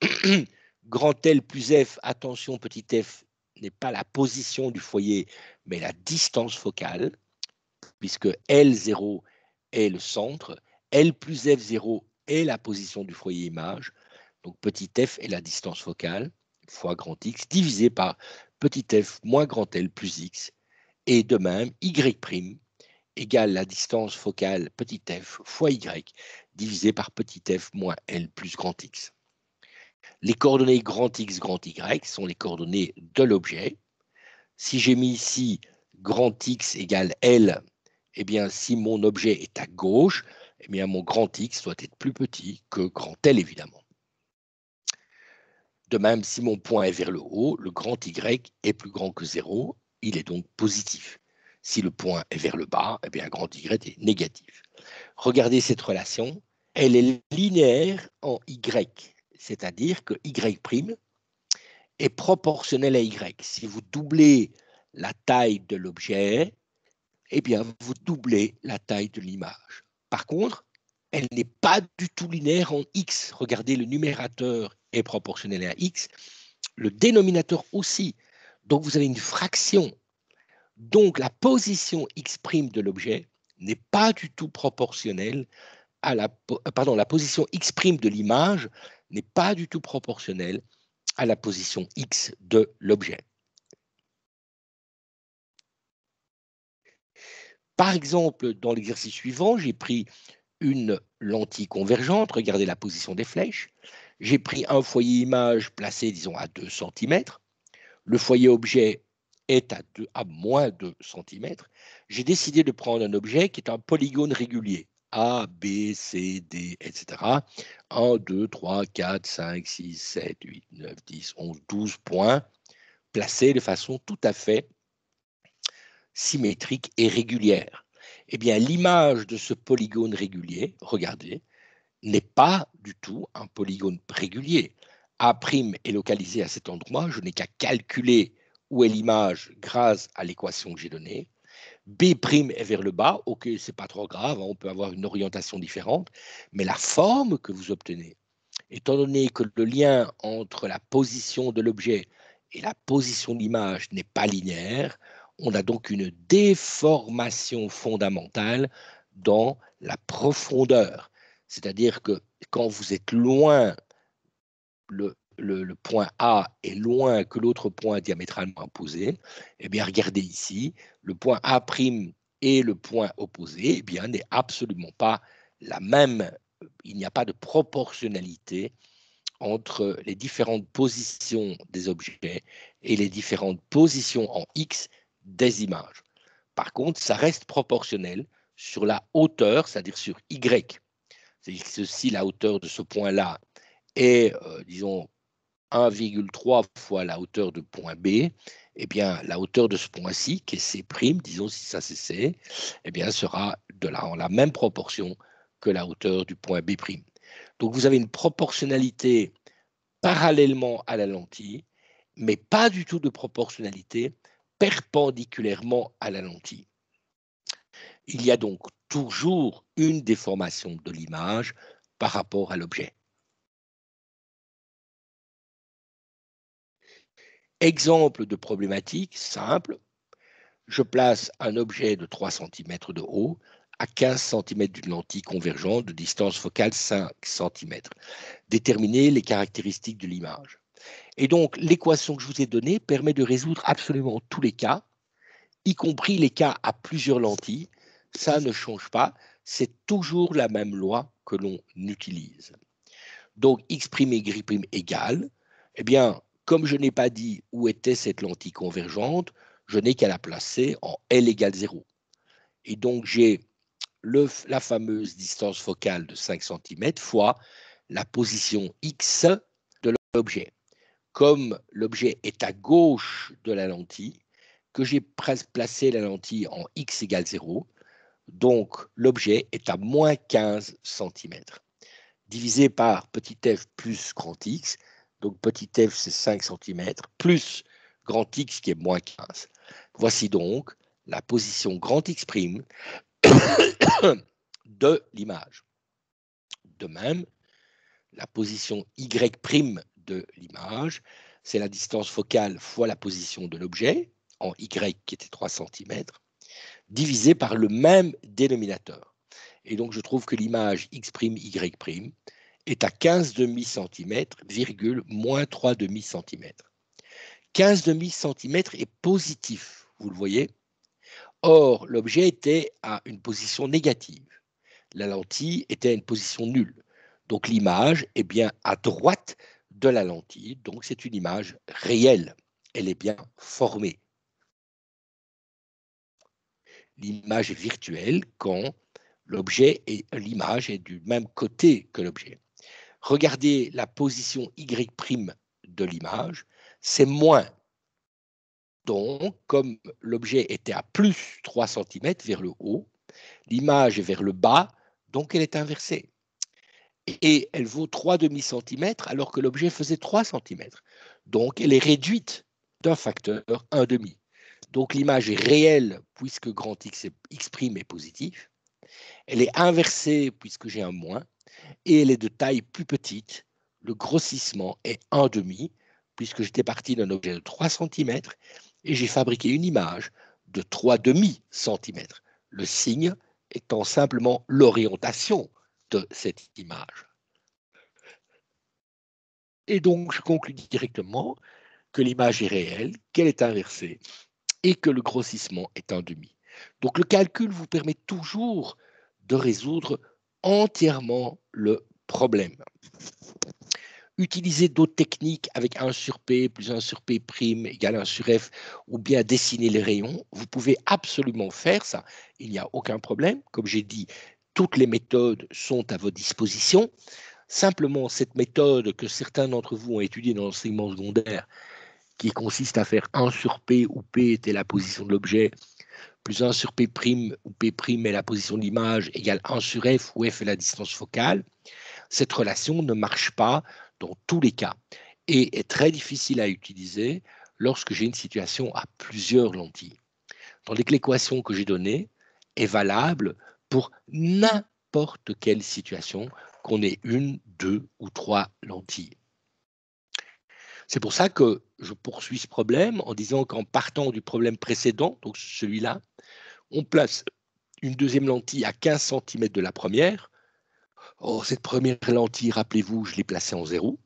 grand L plus F, attention petit f, n'est pas la position du foyer, mais la distance focale, puisque L0 est le centre, L plus F0 est la position du foyer image, donc petit f est la distance focale, fois grand X, divisé par petit f moins grand L plus X, et de même, Y' égale la distance focale petit f fois Y, divisé par petit f moins L plus grand X. Les coordonnées grand X, grand Y sont les coordonnées de l'objet. Si j'ai mis ici grand X égale L, eh bien, si mon objet est à gauche, eh bien, mon grand X doit être plus petit que grand L, évidemment. De même, si mon point est vers le haut, le grand Y est plus grand que 0, il est donc positif. Si le point est vers le bas, eh bien, grand Y est négatif. Regardez cette relation, elle est linéaire en Y, c'est-à-dire que Y' est proportionnel à Y. Si vous doublez la taille de l'objet, eh bien, vous doublez la taille de l'image. Par contre, elle n'est pas du tout linéaire en X. Regardez, le numérateur est proportionnel à X, le dénominateur aussi. Donc, vous avez une fraction. Donc, la position X' de l'objet n'est pas du tout proportionnelle à la position X' de l'image n'est pas du tout proportionnelle à la position X de l'objet. Par exemple, dans l'exercice suivant, j'ai pris une lentille convergente, regardez la position des flèches. J'ai pris un foyer image placé, disons, à 2 cm. Le foyer objet est à moins 2 cm. J'ai décidé de prendre un objet qui est un polygone régulier. A, B, C, D, etc. 1, 2, 3, 4, 5, 6, 7, 8, 9, 10, 11, 12 points placés de façon tout à fait symétrique et régulière. Eh bien, l'image de ce polygone régulier, regardez, n'est pas du tout un polygone régulier. A' est localisé à cet endroit, je n'ai qu'à calculer où est l'image grâce à l'équation que j'ai donnée. B' est vers le bas, ok, c'est pas trop grave, on peut avoir une orientation différente, mais la forme que vous obtenez, étant donné que le lien entre la position de l'objet et la position de l'image n'est pas linéaire, on a donc une déformation fondamentale dans la profondeur. C'est-à-dire que quand vous êtes loin, le point A est loin que l'autre point diamétralement opposé, eh bien, regardez ici, le point A' et le point opposé, eh bien, n'est absolument pas la même. Il n'y a pas de proportionnalité entre les différentes positions des objets et les différentes positions en X des images. Par contre, ça reste proportionnel sur la hauteur, c'est-à-dire sur Y. C'est-à-dire que si la hauteur de ce point-là est, disons, 1,3 fois la hauteur de point B, eh bien, la hauteur de ce point-ci, qui est C', disons si ça c'est C, eh bien, sera en la même proportion que la hauteur du point B'. Donc, vous avez une proportionnalité parallèlement à la lentille, mais pas du tout de proportionnalité perpendiculairement à la lentille. Il y a donc toujours une déformation de l'image par rapport à l'objet. Exemple de problématique simple, je place un objet de 3 cm de haut à 15 cm d'une lentille convergente de distance focale 5 cm. Déterminez les caractéristiques de l'image. Et donc, l'équation que je vous ai donnée permet de résoudre absolument tous les cas, y compris les cas à plusieurs lentilles. Ça ne change pas, c'est toujours la même loi que l'on utilise. Donc, x' et y' égale, eh bien, comme je n'ai pas dit où était cette lentille convergente, je n'ai qu'à la placer en L égale 0. Et donc, j'ai la fameuse distance focale de 5 cm fois la position x de l'objet. Comme l'objet est à gauche de la lentille, que j'ai placé la lentille en x égale 0, donc l'objet est à moins 15 cm. Divisé par petit f plus grand X, donc petit f c'est 5 cm, plus grand X qui est moins 15. Voici donc la position grand X' de l'image. De même, la position Y' de l'image, c'est la distance focale fois la position de l'objet, en Y qui était 3 cm, divisé par le même dénominateur. Et donc, je trouve que l'image X', Y' est à 15 demi-cm, moins 3 demi-cm. 15 demi-cm est positif, vous le voyez. Or, l'objet était à une position négative. La lentille était à une position nulle. Donc, l'image est bien à droite de la lentille. Donc, c'est une image réelle. Elle est bien formée. L'image est virtuelle quand l'image est du même côté que l'objet. Regardez la position Y' de l'image, c'est moins. Donc, comme l'objet était à plus 3 cm vers le haut, l'image est vers le bas, donc elle est inversée. Et elle vaut 3 demi-centimètres alors que l'objet faisait 3 cm. Donc, elle est réduite d'un facteur 1,5. Donc, l'image est réelle puisque grand X est positif. Elle est inversée puisque j'ai un moins. Et elle est de taille plus petite. Le grossissement est 1,5 puisque j'étais parti d'un objet de 3 cm et j'ai fabriqué une image de 3 demi-cm. Le signe étant simplement l'orientation de cette image. Et donc, je conclus directement que l'image est réelle, qu'elle est inversée et que le grossissement est 1,5. Donc, le calcul vous permet toujours de résoudre entièrement le problème. Utiliser d'autres techniques avec 1 sur P plus 1 sur P' égale 1 sur F ou bien dessiner les rayons, vous pouvez absolument faire ça. Il n'y a aucun problème. Comme j'ai dit, toutes les méthodes sont à votre disposition. Simplement, cette méthode que certains d'entre vous ont étudiée dans l'enseignement secondaire, qui consiste à faire 1 sur P où P était la position de l'objet, plus 1 sur P' où P' est la position de l'image, égale 1 sur F où F est la distance focale, cette relation ne marche pas dans tous les cas et est très difficile à utiliser lorsque j'ai une situation à plusieurs lentilles. Tandis que l'équation que j'ai donnée est valable pour n'importe quelle situation, qu'on ait 1, 2 ou 3 lentilles. C'est pour ça que je poursuis ce problème en disant qu'en partant du problème précédent, donc celui-là, on place une deuxième lentille à 15 cm de la première. Oh, cette première lentille, rappelez-vous, je l'ai placée en 0.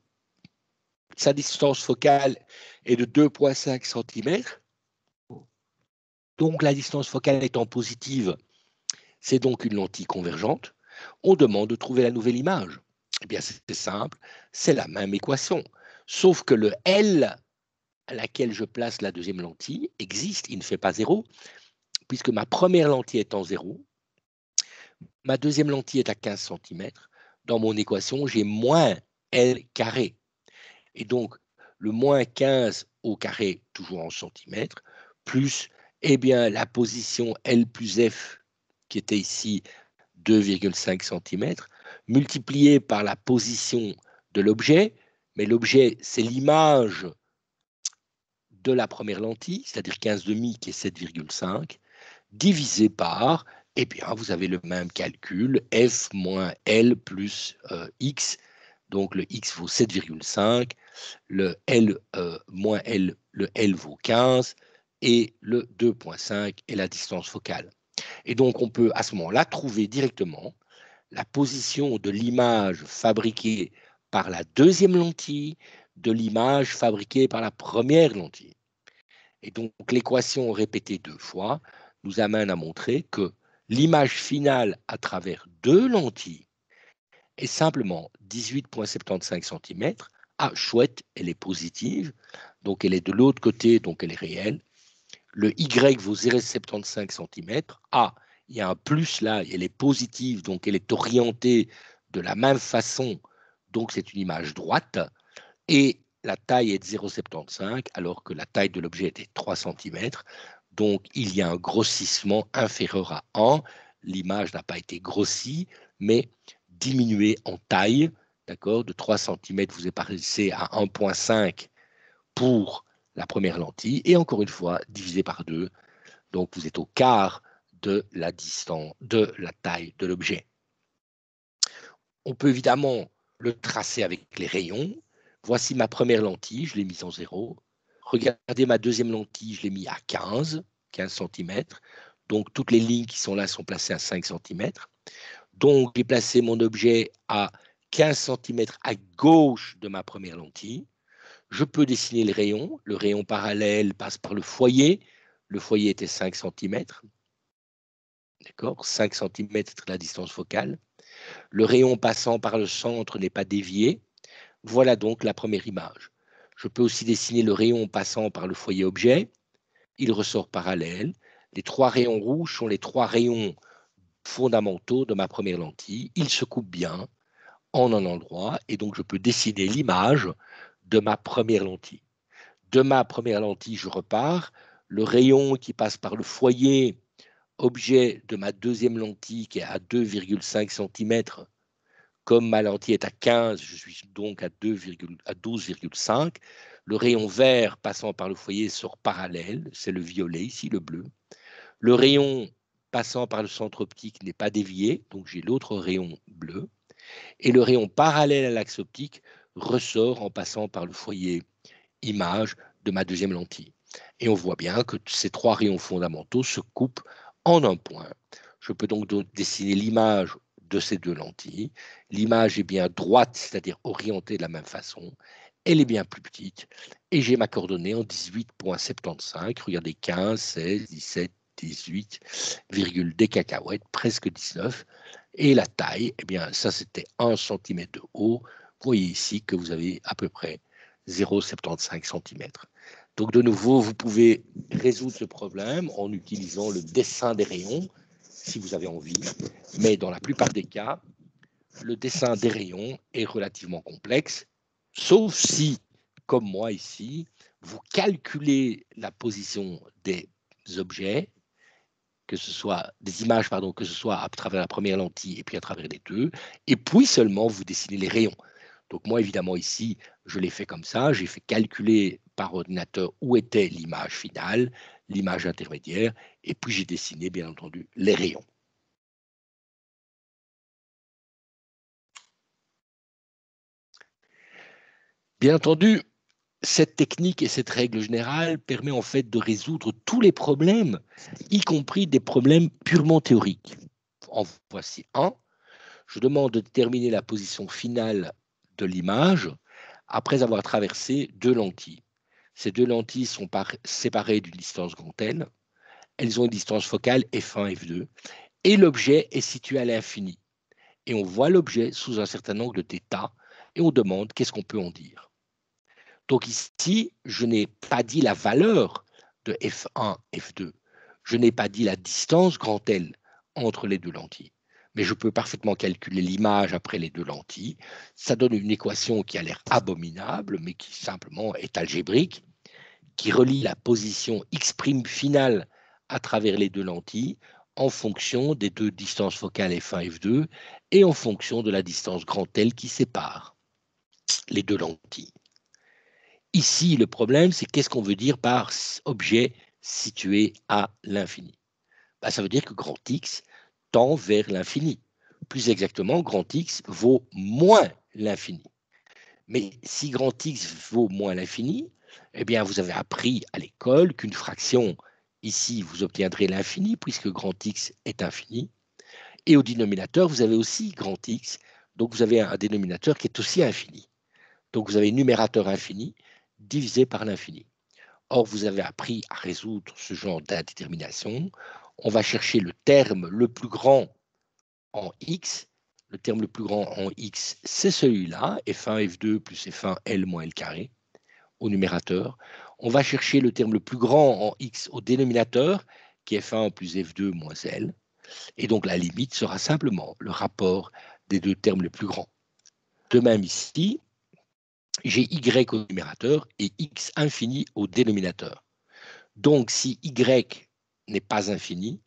Sa distance focale est de 2,5 cm. Donc la distance focale étant positive, c'est donc une lentille convergente. On demande de trouver la nouvelle image. Eh bien, c'est simple, c'est la même équation. Sauf que le L à laquelle je place la deuxième lentille existe, il ne fait pas 0, puisque ma première lentille est en 0, ma deuxième lentille est à 15 cm. Dans mon équation, j'ai moins L carré. Et donc, le moins 15 au carré, toujours en centimètres, plus eh bien, la position L plus F, qui était ici 2,5 cm, multiplié par la position de l'objet, mais l'objet, c'est l'image de la première lentille, c'est-à-dire 15,5 qui est 7,5, divisé par, eh bien, vous avez le même calcul, F moins L plus X, donc le X vaut 7,5, le L moins L, le L vaut 15, et le 2,5 est la distance focale. Et donc, on peut à ce moment-là trouver directement la position de l'image fabriquée par la deuxième lentille de l'image fabriquée par la première lentille. Et donc, l'équation répétée 2 fois nous amène à montrer que l'image finale à travers 2 lentilles est simplement 18,75 cm. Ah, chouette, elle est positive, donc elle est de l'autre côté, donc elle est réelle. Le Y vaut 0,75 cm. Ah, il y a un plus là, elle est positive, donc elle est orientée de la même façon, donc c'est une image droite. Et la taille est de 0,75 alors que la taille de l'objet était 3 cm. Donc, il y a un grossissement inférieur à 1. L'image n'a pas été grossie, mais diminuée en taille. D'accord, de 3 cm, vous êtes passé à 1,5 pour la première lentille. Et encore une fois, divisé par 2. Donc, vous êtes au quart de la distance, de la taille de l'objet. On peut évidemment le tracer avec les rayons. Voici ma première lentille, je l'ai mise en 0. Regardez ma deuxième lentille, je l'ai mise à 15 cm. Donc, toutes les lignes qui sont là sont placées à 5 cm. Donc, j'ai placé mon objet à 15 cm à gauche de ma première lentille. Je peux dessiner le rayon. Le rayon parallèle passe par le foyer. Le foyer était 5 cm. D'accord, 5 cm, c'est la distance focale. Le rayon passant par le centre n'est pas dévié. Voilà donc la première image. Je peux aussi dessiner le rayon passant par le foyer objet. Il ressort parallèle. Les 3 rayons rouges sont les 3 rayons fondamentaux de ma première lentille. Ils se coupent bien en un endroit et donc je peux dessiner l'image de ma première lentille. De ma première lentille, je repars. Le rayon qui passe par le foyer objet de ma deuxième lentille qui est à 2,5 cm. Comme ma lentille est à 15, je suis donc à 12,5. Le rayon vert passant par le foyer sort parallèle, c'est le violet ici, le bleu. Le rayon passant par le centre optique n'est pas dévié, donc j'ai l'autre rayon bleu. Et le rayon parallèle à l'axe optique ressort en passant par le foyer image de ma deuxième lentille. Et on voit bien que ces 3 rayons fondamentaux se coupent en un point. Je peux donc dessiner l'image de ces 2 lentilles. L'image est bien droite, c'est-à-dire orientée de la même façon. Elle est bien plus petite. Et j'ai ma coordonnée en 18,75. Regardez, 15, 16, 17, 18, virgule des cacahuètes, presque 19. Et la taille, eh bien, ça c'était 1 cm de haut. Vous voyez ici que vous avez à peu près 0,75 cm. Donc de nouveau, vous pouvez résoudre ce problème en utilisant le dessin des rayons, si vous avez envie, mais dans la plupart des cas, le dessin des rayons est relativement complexe, sauf si, comme moi ici, vous calculez la position des objets, que ce soit des images, pardon, que ce soit à travers la première lentille et puis à travers les deux, et puis seulement vous dessinez les rayons. Donc moi, évidemment, ici, je l'ai fait comme ça. J'ai fait calculer par ordinateur où était l'image finale, l'image intermédiaire, et puis j'ai dessiné, bien entendu, les rayons. Bien entendu, cette technique et cette règle générale permet en fait de résoudre tous les problèmes, y compris des problèmes purement théoriques. En voici un. Je demande de déterminer la position finale de l'image après avoir traversé deux lentilles. Ces deux lentilles sont séparées d'une distance grand L. Elles ont une distance focale f1, f2, et l'objet est situé à l'infini. Et on voit l'objet sous un certain angle θ, et on demande qu'est-ce qu'on peut en dire. Donc ici, je n'ai pas dit la valeur de f1, f2. Je n'ai pas dit la distance grand L entre les deux lentilles. Mais je peux parfaitement calculer l'image après les deux lentilles. Ça donne une équation qui a l'air abominable, mais qui simplement est algébrique, qui relie la position x' finale à travers les deux lentilles en fonction des deux distances focales f1 et f2 et en fonction de la distance grand L qui sépare les deux lentilles. Ici, le problème, c'est qu'est-ce qu'on veut dire par objet situé à l'infini? Ben, ça veut dire que grand X tend vers l'infini. Plus exactement, grand X vaut moins l'infini. Mais si grand X vaut moins l'infini, eh bien, vous avez appris à l'école qu'une fraction, ici, vous obtiendrez l'infini, puisque grand X est infini. Et au dénominateur, vous avez aussi grand X, donc vous avez un dénominateur qui est aussi infini. Donc vous avez numérateur infini divisé par l'infini. Or, vous avez appris à résoudre ce genre d'indétermination. On va chercher le terme le plus grand en x. Le terme le plus grand en x, c'est celui-là, f1, f2 plus f1, L moins L carré, au numérateur. On va chercher le terme le plus grand en x au dénominateur, qui est f1 plus f2 moins L. Et donc, la limite sera simplement le rapport des deux termes les plus grands. De même ici, j'ai y au numérateur et x infini au dénominateur. Donc, si y n'est pas infini,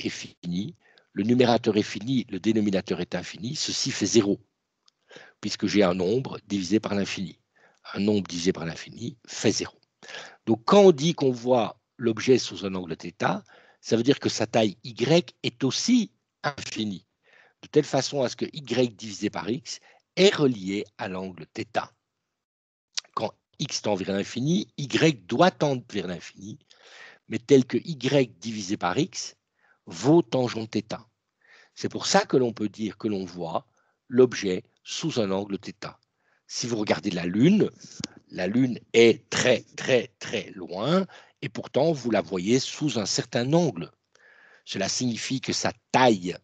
est fini, le numérateur est fini, le dénominateur est infini, ceci fait 0, puisque j'ai un nombre divisé par l'infini. Un nombre divisé par l'infini fait 0. Donc, quand on dit qu'on voit l'objet sous un angle θ, ça veut dire que sa taille y est aussi infinie, de telle façon à ce que y divisé par x est relié à l'angle θ. Quand x tend vers l'infini, y doit tendre vers l'infini, mais tel que y divisé par x vaut tangente θ. C'est pour ça que l'on peut dire que l'on voit l'objet sous un angle θ. Si vous regardez la Lune est très, très, très loin, et pourtant vous la voyez sous un certain angle. Cela signifie que sa taille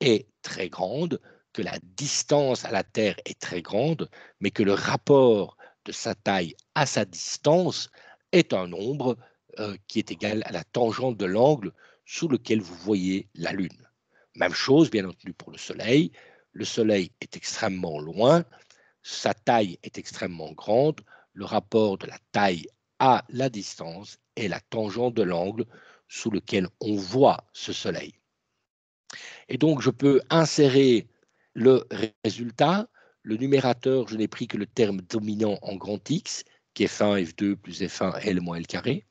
est très grande, que la distance à la Terre est très grande, mais que le rapport de sa taille à sa distance est un nombre qui est égal à la tangente de l'angle sous lequel vous voyez la Lune. Même chose, bien entendu, pour le Soleil. Le Soleil est extrêmement loin, sa taille est extrêmement grande, le rapport de la taille à la distance est la tangente de l'angle sous lequel on voit ce Soleil. Et donc, je peux insérer le résultat. Le numérateur, je n'ai pris que le terme dominant en grand X, qui est f1, f2 plus f1, L moins L carré.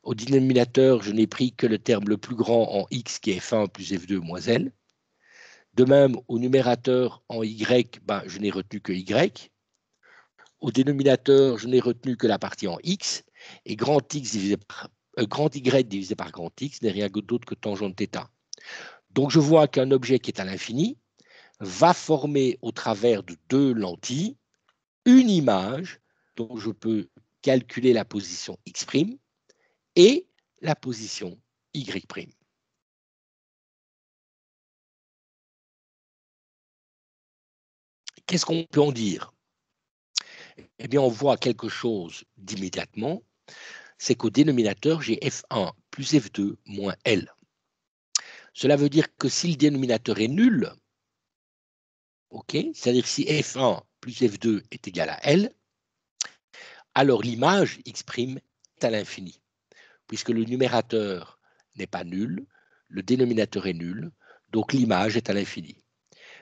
Au dénominateur, je n'ai pris que le terme le plus grand en X, qui est f1 plus f2 moins L. De même, au numérateur, en Y, je n'ai retenu que Y. Au dénominateur, je n'ai retenu que la partie en X. Et grand Y divisé par grand X n'est rien d'autre que tangente θ. Donc, je vois qu'un objet qui est à l'infini va former au travers de deux lentilles une image dont je peux calculer la position x' et la position y'. Qu'est-ce qu'on peut en dire? Eh bien, on voit quelque chose d'immédiatement, c'est qu'au dénominateur, j'ai f1 plus f2 moins L. Cela veut dire que si le dénominateur est nul, c'est-à-dire si f1 plus f2 est égal à L, alors l'image x' est à l'infini, puisque le numérateur n'est pas nul, le dénominateur est nul, donc l'image est à l'infini.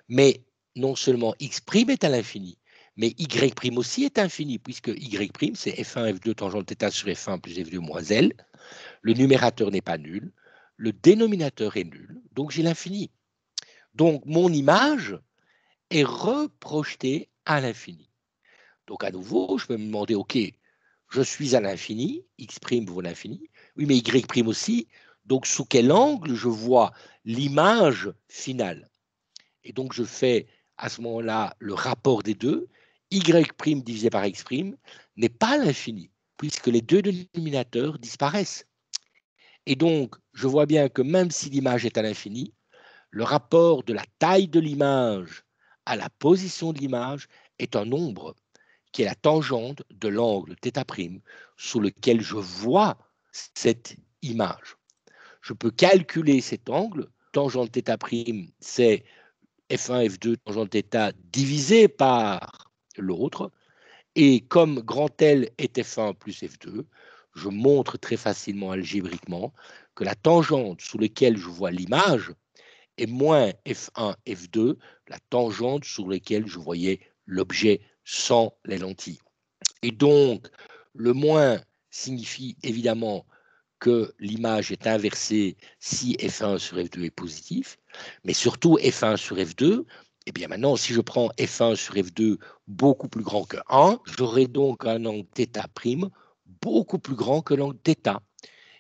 Mais non seulement x' est à l'infini, mais y' aussi est infini, puisque y' c'est f1, f2 tangente θ sur f1 plus f2 moins L. Le numérateur n'est pas nul, le dénominateur est nul, donc j'ai l'infini. Donc mon image est reprojetée à l'infini. Donc à nouveau, je peux me demander, ok, je suis à l'infini, x' vaut l'infini, oui, mais y' aussi, donc sous quel angle je vois l'image finale? Et donc je fais à ce moment-là le rapport des deux, y' divisé par x' n'est pas l'infini, puisque les deux dénominateurs disparaissent. Et donc, je vois bien que même si l'image est à l'infini, le rapport de la taille de l'image à la position de l'image est un nombre qui est la tangente de l'angle θ' sous lequel je vois cette image. Je peux calculer cet angle. Tangente θ', c'est f1, f2, tangente θ divisé par l'autre. Et comme grand L est f1 plus f2, je montre très facilement algébriquement que la tangente sous laquelle je vois l'image est moins f1, f2, la tangente sur laquelle je voyais l'objet sans les lentilles. Et donc, le moins signifie évidemment que l'image est inversée si f1 sur f2 est positif, mais surtout f1 sur f2, et bien maintenant, si je prends f1 sur f2 beaucoup plus grand que 1, j'aurai donc un angle θ' beaucoup plus grand que l'angle θ.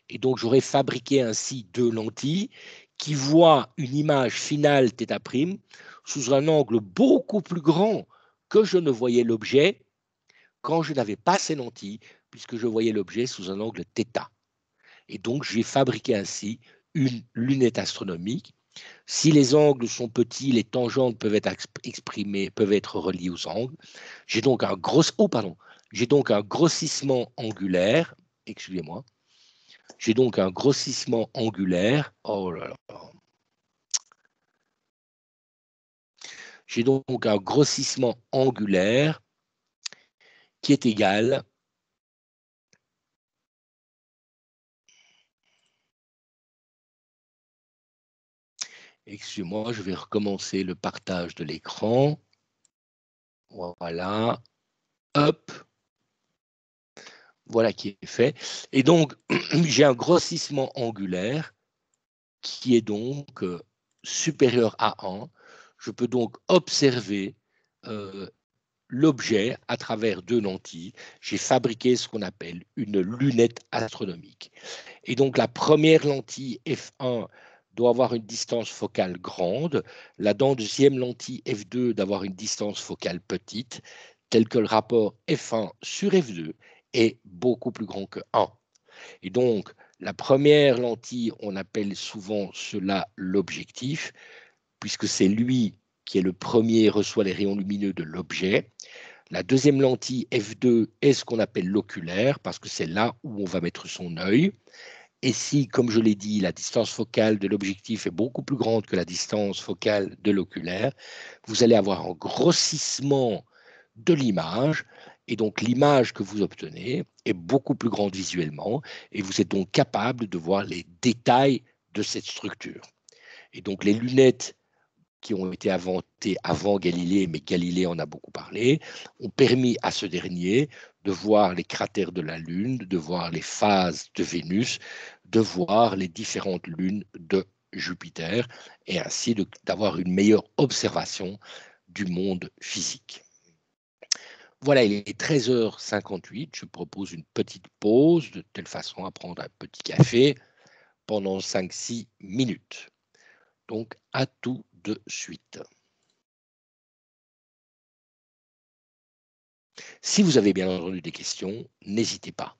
Et donc, j'aurais fabriqué ainsi deux lentilles qui voient une image finale θ' sous un angle beaucoup plus grand que je ne voyais l'objet quand je n'avais pas ces lentilles, puisque je voyais l'objet sous un angle θ. Et donc, j'ai fabriqué ainsi une lunette astronomique. Si les angles sont petits, les tangentes peuvent être exprimées, peuvent être reliées aux angles. J'ai donc un j'ai donc un grossissement angulaire. Excusez-moi. J'ai donc un grossissement angulaire. Oh là là. J'ai donc un grossissement angulaire qui est égal excusez-moi, je vais recommencer le partage de l'écran. Voilà. Hop. Voilà qui est fait. Et donc, j'ai un grossissement angulaire qui est donc supérieur à 1. Je peux donc observer l'objet à travers deux lentilles. J'ai fabriqué ce qu'on appelle une lunette astronomique. Et donc, la première lentille f1 doit avoir une distance focale grande, la deuxième lentille f2 d'avoir une distance focale petite, tel que le rapport f1 sur f2 est beaucoup plus grand que 1. Et donc, la première lentille, on appelle souvent cela l'objectif, puisque c'est lui qui est le premier reçoit les rayons lumineux de l'objet. La deuxième lentille f2 est ce qu'on appelle l'oculaire, parce que c'est là où on va mettre son œil. Et si, comme je l'ai dit, la distance focale de l'objectif est beaucoup plus grande que la distance focale de l'oculaire, vous allez avoir un grossissement de l'image, et donc l'image que vous obtenez est beaucoup plus grande visuellement, et vous êtes donc capable de voir les détails de cette structure. Et donc les lunettes qui ont été inventées avant Galilée, mais Galilée en a beaucoup parlé, ont permis à ce dernier de voir les cratères de la Lune, de voir les phases de Vénus, de voir les différentes lunes de Jupiter, et ainsi d'avoir une meilleure observation du monde physique. Voilà, il est 13h58. Je propose une petite pause de telle façon à prendre un petit café pendant 5-6 minutes. Donc, à tout de suite. Si vous avez bien entendu des questions, n'hésitez pas.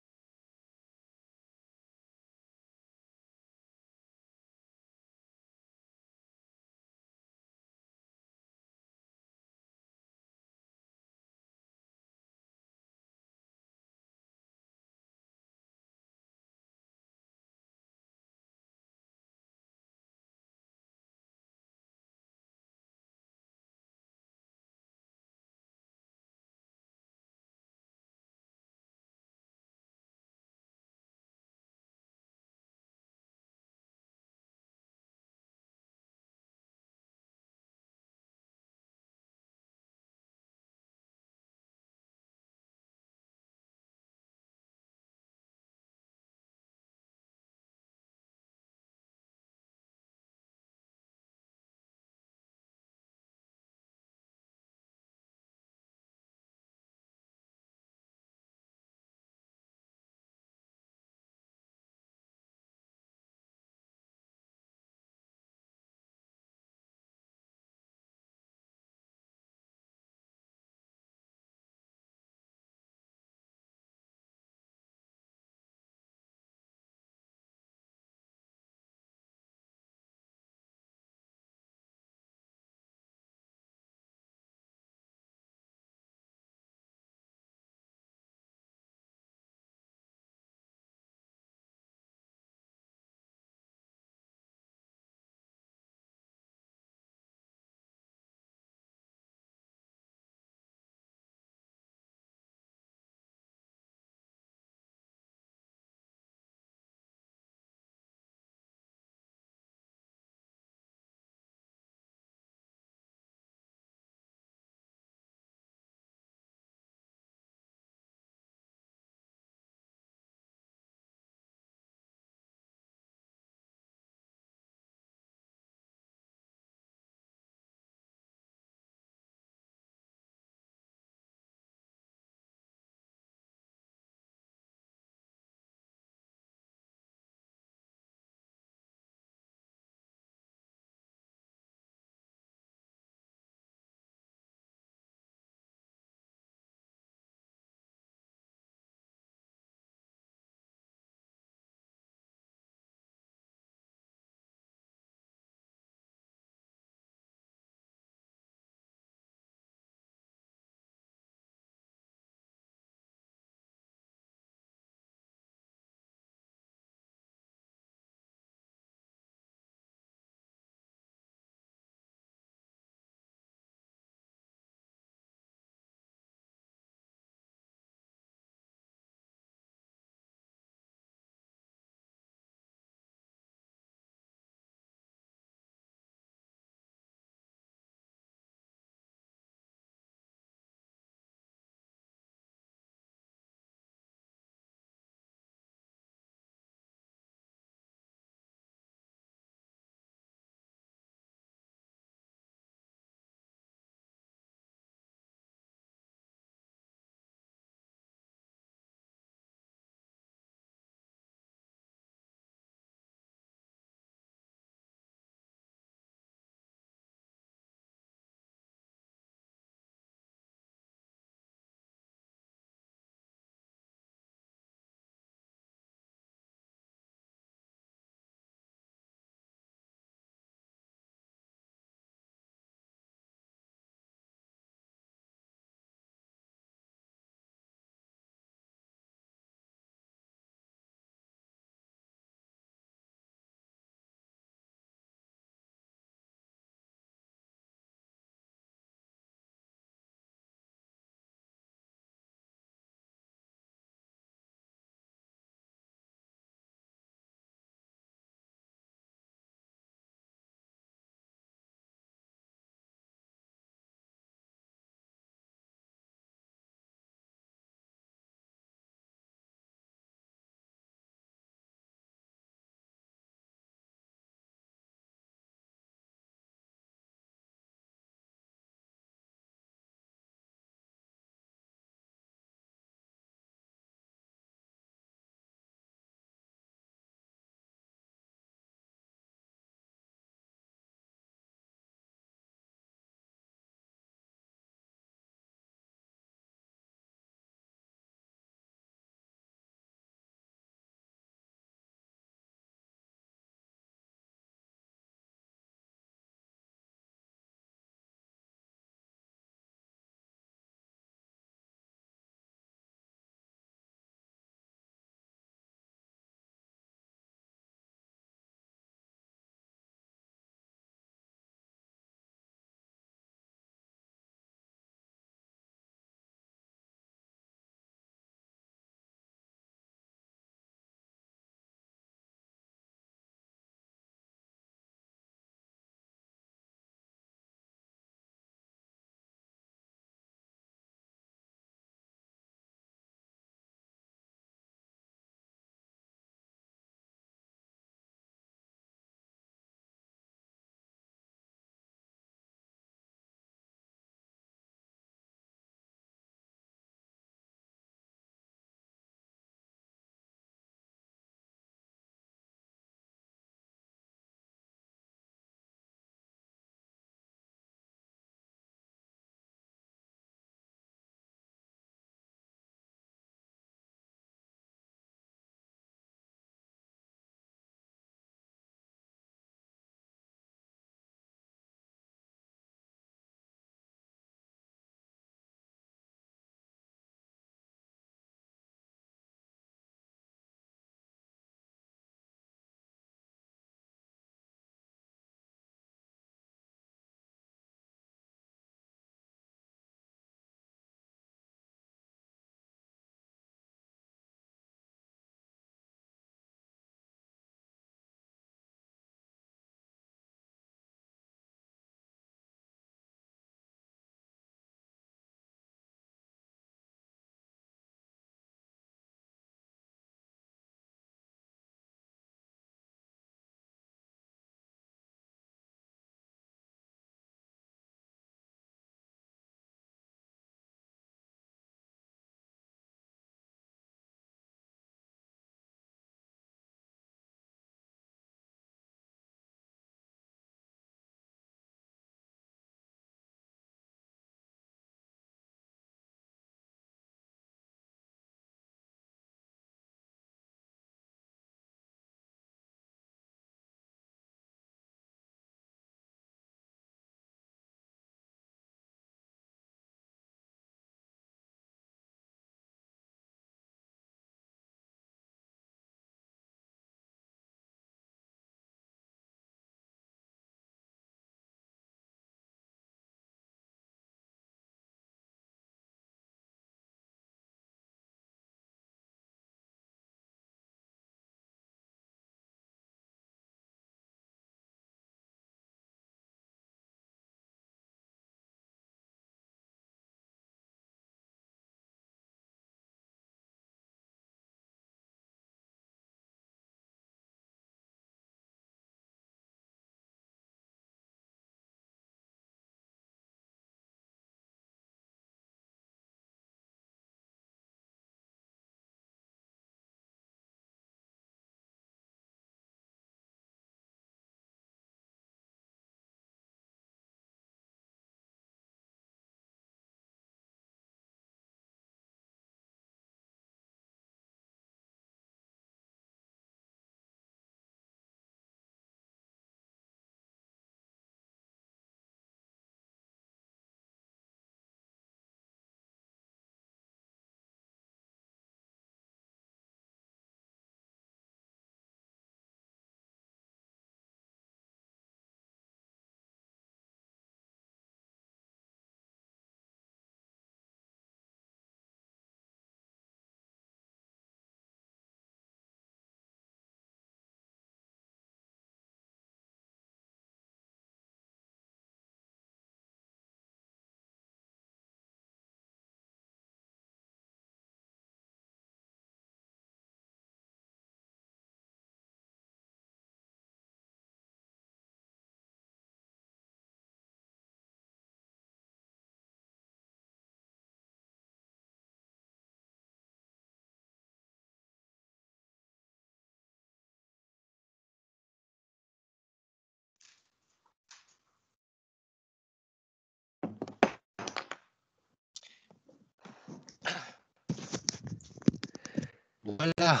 Voilà.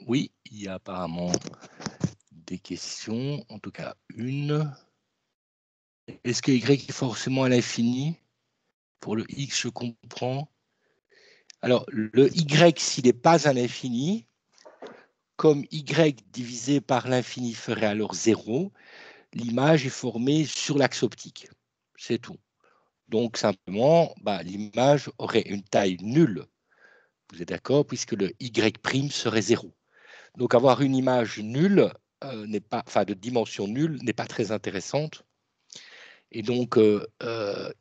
Oui, il y a apparemment des questions, en tout cas une. Est-ce que y est forcément à l'infini? Pour le x, je comprends. Alors, le y, s'il n'est pas à l'infini, comme y divisé par l'infini ferait alors 0, l'image est formée sur l'axe optique. C'est tout. Donc, simplement, l'image aurait une taille nulle. Vous êtes d'accord? Puisque le y' serait 0. Donc, avoir une image nulle, de dimension nulle, n'est pas très intéressante. Et donc,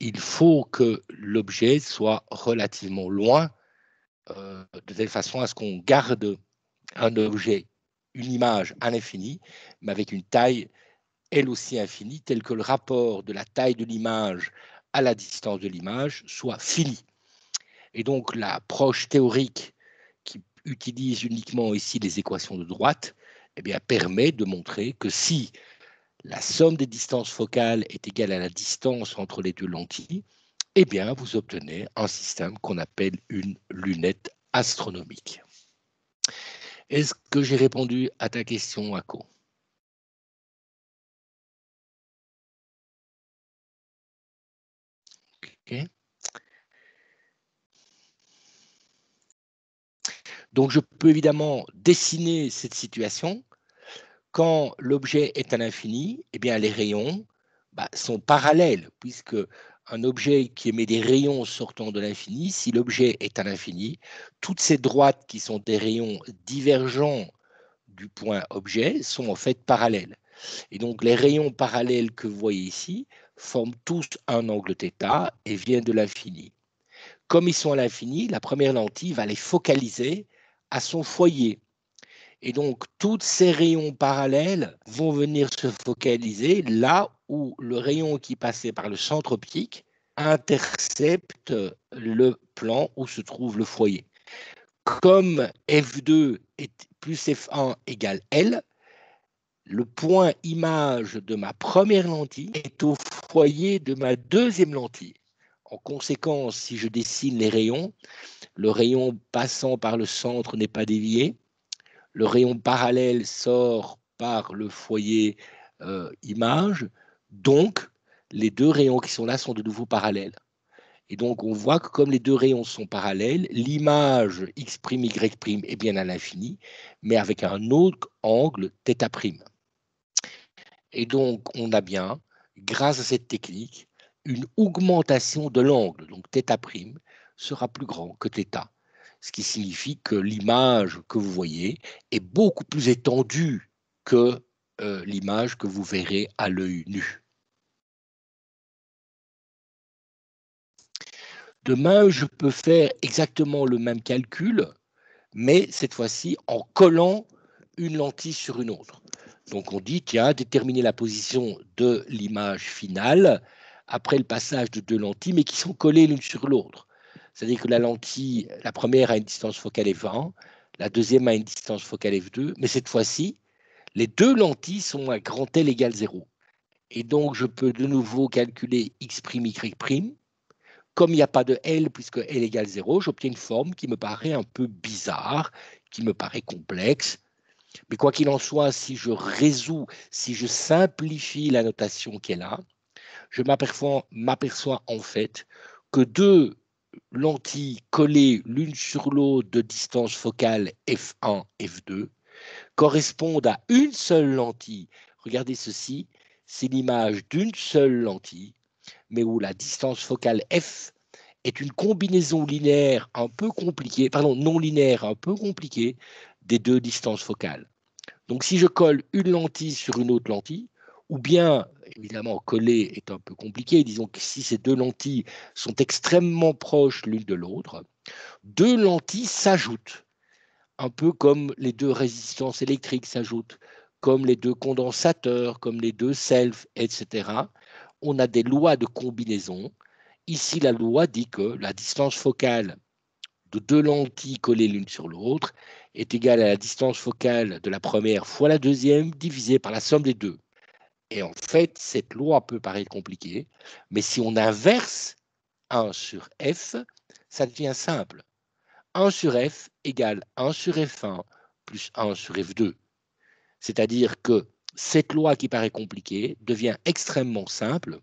il faut que l'objet soit relativement loin, de telle façon à ce qu'on garde un objet, une image à l'infini, mais avec une taille elle aussi infinie, telle que le rapport de la taille de l'image à la distance de l'image soit fini. Et donc, l'approche théorique qui utilise uniquement ici les équations de droite, eh bien, permet de montrer que si la somme des distances focales est égale à la distance entre les deux lentilles, eh bien, vous obtenez un système qu'on appelle une lunette astronomique. Est-ce que j'ai répondu à ta question, Ako? Okay. Donc, je peux évidemment dessiner cette situation. Quand l'objet est à l'infini, eh bien, les rayons sont parallèles, puisque un objet qui émet des rayons sortant de l'infini, si l'objet est à l'infini, toutes ces droites qui sont des rayons divergents du point objet sont en fait parallèles. Et donc, les rayons parallèles que vous voyez ici forment tous un angle θ et viennent de l'infini. Comme ils sont à l'infini, la première lentille va les focaliser à son foyer. Et donc, tous ces rayons parallèles vont venir se focaliser là où le rayon qui passait par le centre optique intercepte le plan où se trouve le foyer. Comme F2 plus F1 égale L, le point image de ma première lentille est au foyer de ma deuxième lentille. En conséquence, si je dessine les rayons, le rayon passant par le centre n'est pas dévié. Le rayon parallèle sort par le foyer image. Donc, les deux rayons qui sont là sont de nouveau parallèles. Et donc, on voit que comme les deux rayons sont parallèles, l'image x', y' est bien à l'infini, mais avec un autre angle θ'. Et donc, on a bien, grâce à cette technique, une augmentation de l'angle. Donc, θ' sera plus grand que θ. Ce qui signifie que l'image que vous voyez est beaucoup plus étendue que l'image que vous verrez à l'œil nu. Demain, je peux faire exactement le même calcul, mais cette fois-ci en collant une lentille sur une autre. Donc on dit, tiens, déterminer la position de l'image finale après le passage de deux lentilles, mais qui sont collées l'une sur l'autre. C'est-à-dire que la lentille, la première a une distance focale f1, la deuxième a une distance focale f2, mais cette fois-ci, les deux lentilles sont à grand L égale 0. Et donc, je peux de nouveau calculer x', y'. Comme il n'y a pas de L, puisque L égale 0, j'obtiens une forme qui me paraît un peu bizarre, qui me paraît complexe. Mais quoi qu'il en soit, si je résous, si je simplifie la notation qui est là, je m'aperçois en fait que deux lentilles collées l'une sur l'autre de distance focale f1, f2 correspondent à une seule lentille. Regardez ceci, c'est l'image d'une seule lentille, mais où la distance focale f est une combinaison linéaire un peu compliquée, pardon, non linéaire un peu compliquée des deux distances focales. Donc, si je colle une lentille sur une autre lentille, ou bien, évidemment, coller est un peu compliqué, disons que si ces deux lentilles sont extrêmement proches l'une de l'autre, deux lentilles s'ajoutent, un peu comme les deux résistances électriques s'ajoutent, comme les deux condensateurs, comme les deux selfs, etc. On a des lois de combinaison. Ici, la loi dit que la distance focale de deux lentilles collées l'une sur l'autre est égale à la distance focale de la première fois la deuxième divisée par la somme des deux. Et en fait, cette loi peut paraître compliquée, mais si on inverse 1 sur f, ça devient simple. 1 sur f égale 1 sur f1 plus 1 sur f2. C'est-à-dire que cette loi qui paraît compliquée devient extrêmement simple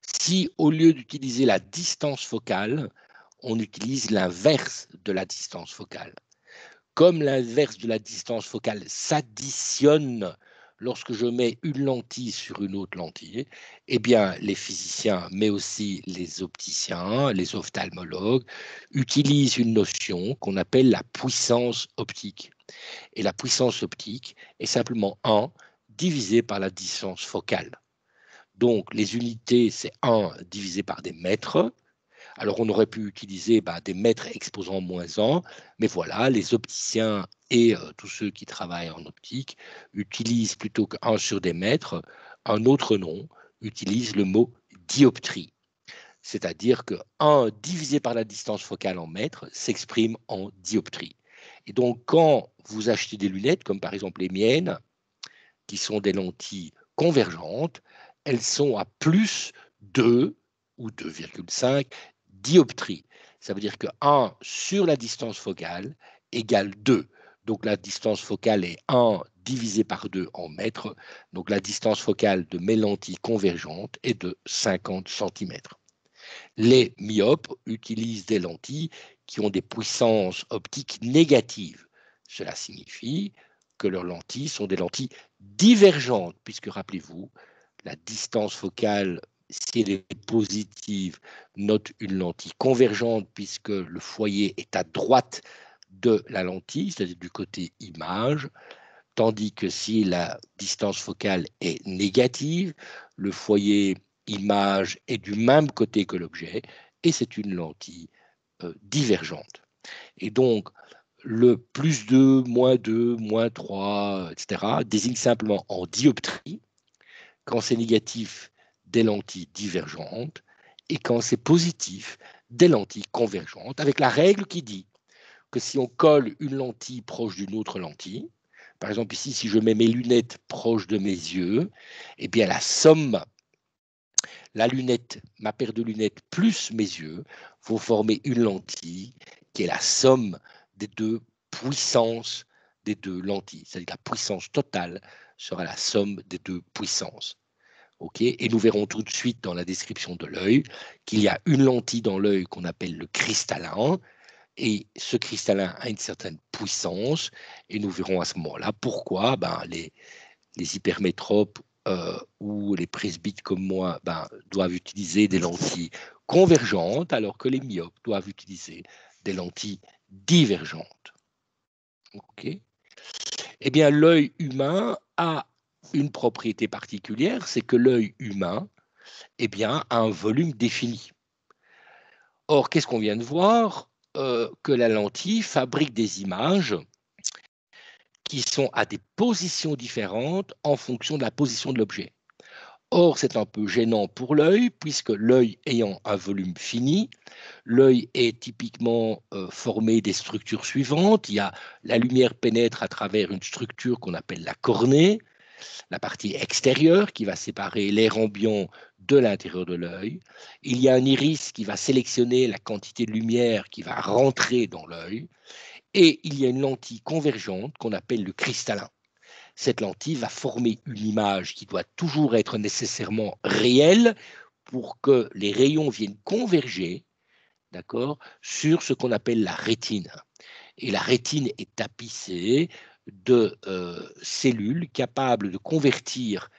si, au lieu d'utiliser la distance focale, on utilise l'inverse de la distance focale. Comme l'inverse de la distance focale s'additionne lorsque je mets une lentille sur une autre lentille, eh bien, les physiciens, mais aussi les opticiens, les ophtalmologues, utilisent une notion qu'on appelle la puissance optique. Et la puissance optique est simplement 1 divisé par la distance focale. Donc, les unités, c'est 1 divisé par des mètres. Alors, on aurait pu utiliser des mètres exposant -1, mais voilà, les opticiens et tous ceux qui travaillent en optique utilisent plutôt que 1 sur des mètres, un autre nom, utilisent le mot dioptrie. C'est-à-dire que 1 divisé par la distance focale en mètres s'exprime en dioptrie. Et donc, quand vous achetez des lunettes, comme par exemple les miennes, qui sont des lentilles convergentes, elles sont à plus 2 ou 2,5 dioptries. Ça veut dire que 1 sur la distance focale égale 2. Donc la distance focale est 1 divisé par 2 en mètres. Donc la distance focale de mes lentilles convergentes est de 50 cm. Les myopes utilisent des lentilles qui ont des puissances optiques négatives. Cela signifie que leurs lentilles sont des lentilles divergentes, puisque rappelez-vous, la distance focale, si elle est positive, note une lentille convergente, puisque le foyer est à droite de la lentille, c'est-à-dire du côté image, tandis que si la distance focale est négative, le foyer image est du même côté que l'objet, et c'est une lentille divergente. Et donc, le plus 2, -2, -3, etc., désigne simplement en dioptrie, quand c'est négatif, des lentilles divergentes, et quand c'est positif, des lentilles convergentes, avec la règle qui dit que si on colle une lentille proche d'une autre lentille, par exemple ici, si je mets mes lunettes proches de mes yeux, eh bien la somme, la lunette, ma paire de lunettes plus mes yeux, vont former une lentille qui est la somme des deux puissances des deux lentilles. C'est-à-dire que la puissance totale sera la somme des deux puissances. Okay, et nous verrons tout de suite dans la description de l'œil qu'il y a une lentille dans l'œil qu'on appelle le cristallin, et ce cristallin a une certaine puissance, et nous verrons à ce moment-là pourquoi les hypermétropes ou les presbytes comme moi doivent utiliser des lentilles convergentes, alors que les myopes doivent utiliser des lentilles divergentes. Okay. Eh bien, l'œil humain a une propriété particulière, c'est que l'œil humain a un volume défini. Or, qu'est-ce qu'on vient de voir? Que la lentille fabrique des images qui sont à des positions différentes en fonction de la position de l'objet. Or, c'est un peu gênant pour l'œil, puisque l'œil ayant un volume fini, l'œil est typiquement formé des structures suivantes. La lumière pénètre à travers une structure qu'on appelle la cornée, la partie extérieure qui va séparer l'air ambiant de l'intérieur de l'œil. Il y a un iris qui va sélectionner la quantité de lumière qui va rentrer dans l'œil. Et il y a une lentille convergente qu'on appelle le cristallin. Cette lentille va former une image qui doit toujours être nécessairement réelle pour que les rayons viennent converger, d'accord, sur ce qu'on appelle la rétine. Et la rétine est tapissée de cellules capables de convertir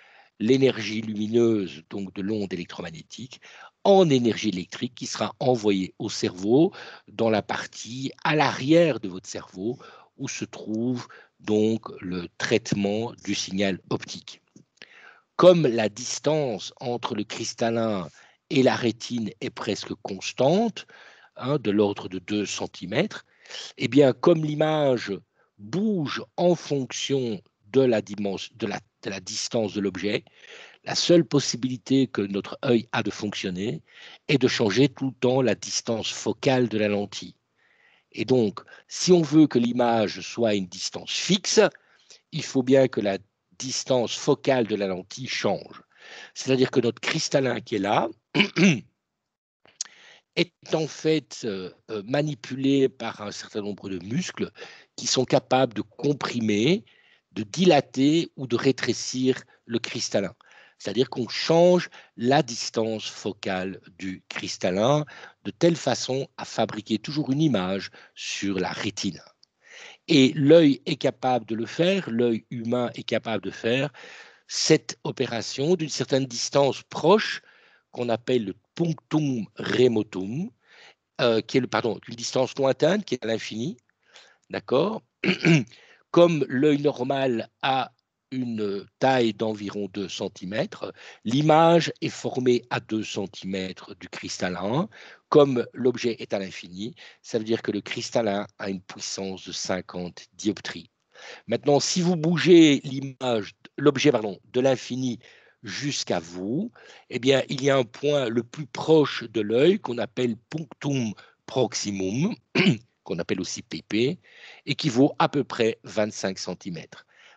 l'énergie lumineuse, donc de l'onde électromagnétique, en énergie électrique qui sera envoyée au cerveau dans la partie à l'arrière de votre cerveau où se trouve donc le traitement du signal optique. Comme la distance entre le cristallin et la rétine est presque constante, de l'ordre de 2 cm, eh bien, comme l'image bouge en fonction de la distance de l'objet, la seule possibilité que notre œil a de fonctionner est de changer tout le temps la distance focale de la lentille. Et donc, si on veut que l'image soit à une distance fixe, il faut bien que la distance focale de la lentille change. C'est-à-dire que notre cristallin qui est là est en fait manipulé par un certain nombre de muscles qui sont capables de comprimer, de dilater ou de rétrécir le cristallin. C'est-à-dire qu'on change la distance focale du cristallin de telle façon à fabriquer toujours une image sur la rétine. Et l'œil est capable de le faire, l'œil humain est capable de faire cette opération d'une certaine distance proche qu'on appelle le punctum remotum, qui est une distance lointaine qui est à l'infini, d'accord. Comme l'œil normal a une taille d'environ 2 cm, l'image est formée à 2 cm du cristallin. Comme l'objet est à l'infini, ça veut dire que le cristallin a une puissance de 50 dioptries. Maintenant, si vous bougez l'objet de l'infini jusqu'à vous, eh bien, il y a un point le plus proche de l'œil qu'on appelle punctum proximum, qu'on appelle aussi PP, et qui vaut à peu près 25 cm.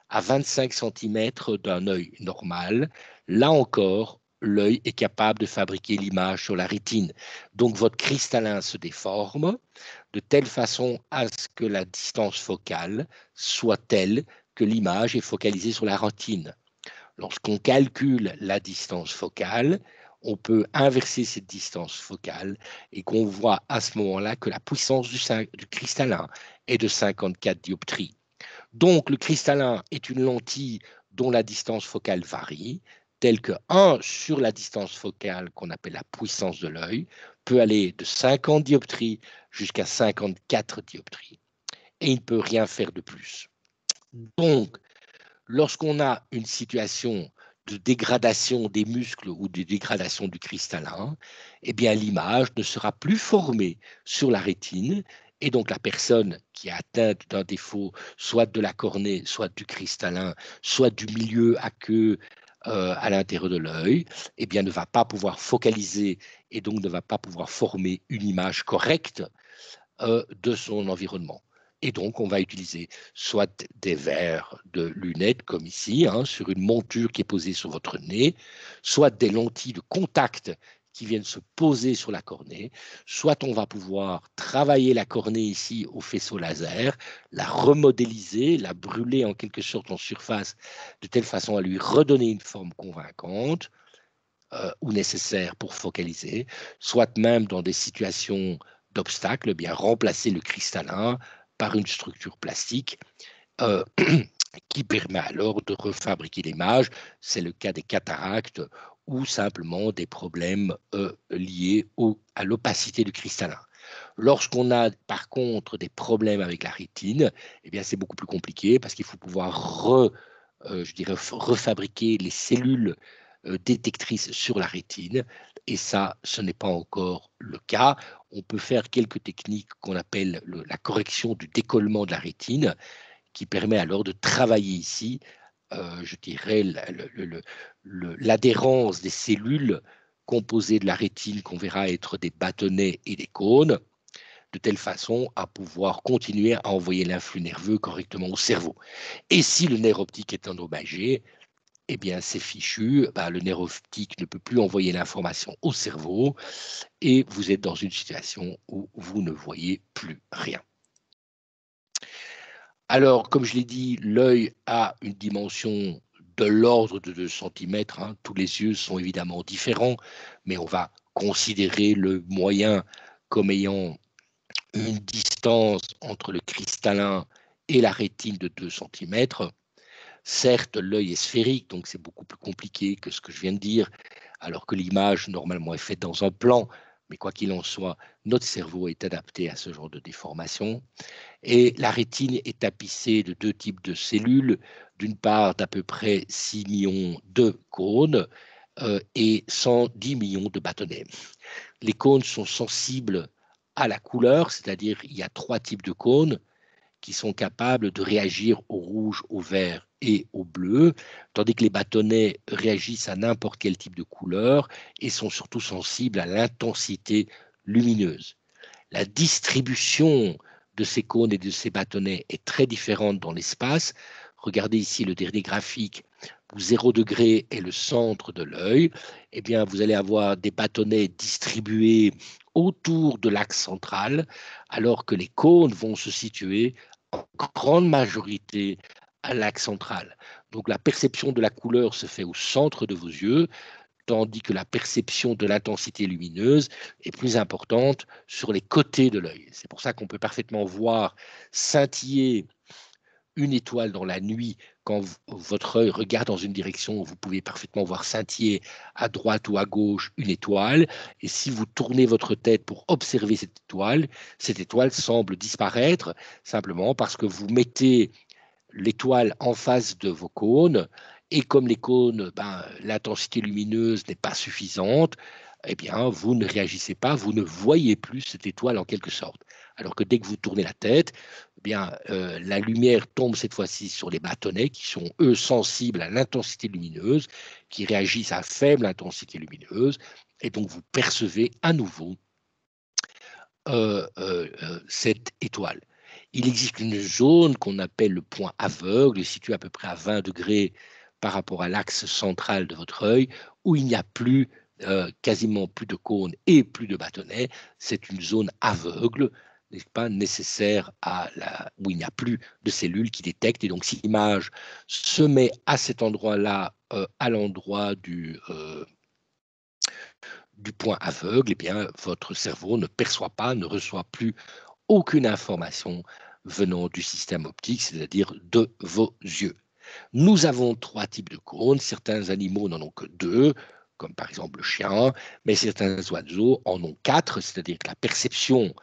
À 25 cm d'un œil normal, là encore, l'œil est capable de fabriquer l'image sur la rétine. Donc, votre cristallin se déforme de telle façon à ce que la distance focale soit telle que l'image est focalisée sur la rétine. Lorsqu'on calcule la distance focale, on peut inverser cette distance focale et qu'on voit à ce moment-là que la puissance du cristallin est de 54 dioptries. Donc, le cristallin est une lentille dont la distance focale varie, telle que 1 sur la distance focale qu'on appelle la puissance de l'œil peut aller de 50 dioptries jusqu'à 54 dioptries. Et il ne peut rien faire de plus. Donc, lorsqu'on a une situation de dégradation des muscles ou de dégradation du cristallin, eh bien l'image ne sera plus formée sur la rétine et donc la personne qui est atteinte d'un défaut, soit de la cornée, soit du cristallin, soit du milieu aqueux à l'intérieur de l'œil, eh bien ne va pas pouvoir focaliser et donc ne va pas pouvoir former une image correcte de son environnement. Et donc, on va utiliser soit des verres de lunettes, comme ici, sur une monture qui est posée sur votre nez, soit des lentilles de contact qui viennent se poser sur la cornée, soit on va pouvoir travailler la cornée ici au faisceau laser, la remodéliser, la brûler en quelque sorte en surface, de telle façon à lui redonner une forme convaincante ou nécessaire pour focaliser, soit même dans des situations d'obstacle, bien remplacer le cristallin par une structure plastique euh, qui permet alors de refabriquer l'image. C'est le cas des cataractes ou simplement des problèmes liés à l'opacité du cristallin. Lorsqu'on a par contre des problèmes avec la rétine, eh bien c'est beaucoup plus compliqué parce qu'il faut pouvoir refabriquer les cellules détectrices sur la rétine. Et ça, ce n'est pas encore le cas. On peut faire quelques techniques qu'on appelle la correction du décollement de la rétine, qui permet alors de travailler ici, je dirais, l'adhérence des cellules composées de la rétine qu'on verra être des bâtonnets et des cônes, de telle façon à pouvoir continuer à envoyer l'influx nerveux correctement au cerveau. Et si le nerf optique est endommagé, eh bien, c'est fichu, le nerf optique ne peut plus envoyer l'information au cerveau et vous êtes dans une situation où vous ne voyez plus rien. Alors, comme je l'ai dit, l'œil a une dimension de l'ordre de 2 cm. Tous les yeux sont évidemment différents, mais on va considérer le moyen comme ayant une distance entre le cristallin et la rétine de 2 cm. Certes, l'œil est sphérique, donc c'est beaucoup plus compliqué que ce que je viens de dire, alors que l'image, normalement, est faite dans un plan. Mais quoi qu'il en soit, notre cerveau est adapté à ce genre de déformation. Et la rétine est tapissée de 2 types de cellules, d'une part d'à peu près 6 millions de cônes et 110 millions de bâtonnets. Les cônes sont sensibles à la couleur, c'est-à-dire il y a 3 types de cônes qui sont capables de réagir au rouge, au vert et au bleu, tandis que les bâtonnets réagissent à n'importe quel type de couleur et sont surtout sensibles à l'intensité lumineuse. La distribution de ces cônes et de ces bâtonnets est très différente dans l'espace. Regardez ici le dernier graphique où 0 degré est le centre de l'œil. Eh bien, vous allez avoir des bâtonnets distribués autour de l'axe central, alors que les cônes vont se situer en grande majorité à l'axe central. Donc la perception de la couleur se fait au centre de vos yeux, tandis que la perception de l'intensité lumineuse est plus importante sur les côtés de l'œil. C'est pour ça qu'on peut parfaitement voir scintiller une étoile dans la nuit. Quand votre œil regarde dans une direction, vous pouvez parfaitement voir scintiller à droite ou à gauche une étoile. Et si vous tournez votre tête pour observer cette étoile semble disparaître simplement parce que vous mettez l'étoile en face de vos cônes. Et comme les cônes, l'intensité lumineuse n'est pas suffisante, eh bien, vous ne réagissez pas, vous ne voyez plus cette étoile en quelque sorte. Alors que dès que vous tournez la tête, eh bien, la lumière tombe cette fois-ci sur les bâtonnets qui sont, eux, sensibles à l'intensité lumineuse, qui réagissent à faible intensité lumineuse, et donc vous percevez à nouveau cette étoile. Il existe une zone qu'on appelle le point aveugle, situé à peu près à 20 degrés par rapport à l'axe central de votre œil, où il n'y a plus, quasiment plus de cônes et plus de bâtonnets. C'est une zone aveugle, n'est-ce pas, nécessaire où il n'y a plus de cellules qui détectent. Et donc, si l'image se met à cet endroit-là, à l'endroit du point aveugle, eh bien, votre cerveau ne perçoit pas, ne reçoit plus aucune information venant du système optique, c'est-à-dire de vos yeux. Nous avons 3 types de cônes. Certains animaux n'en ont que 2, comme par exemple le chien, mais certains oiseaux en ont 4, c'est-à-dire que la perception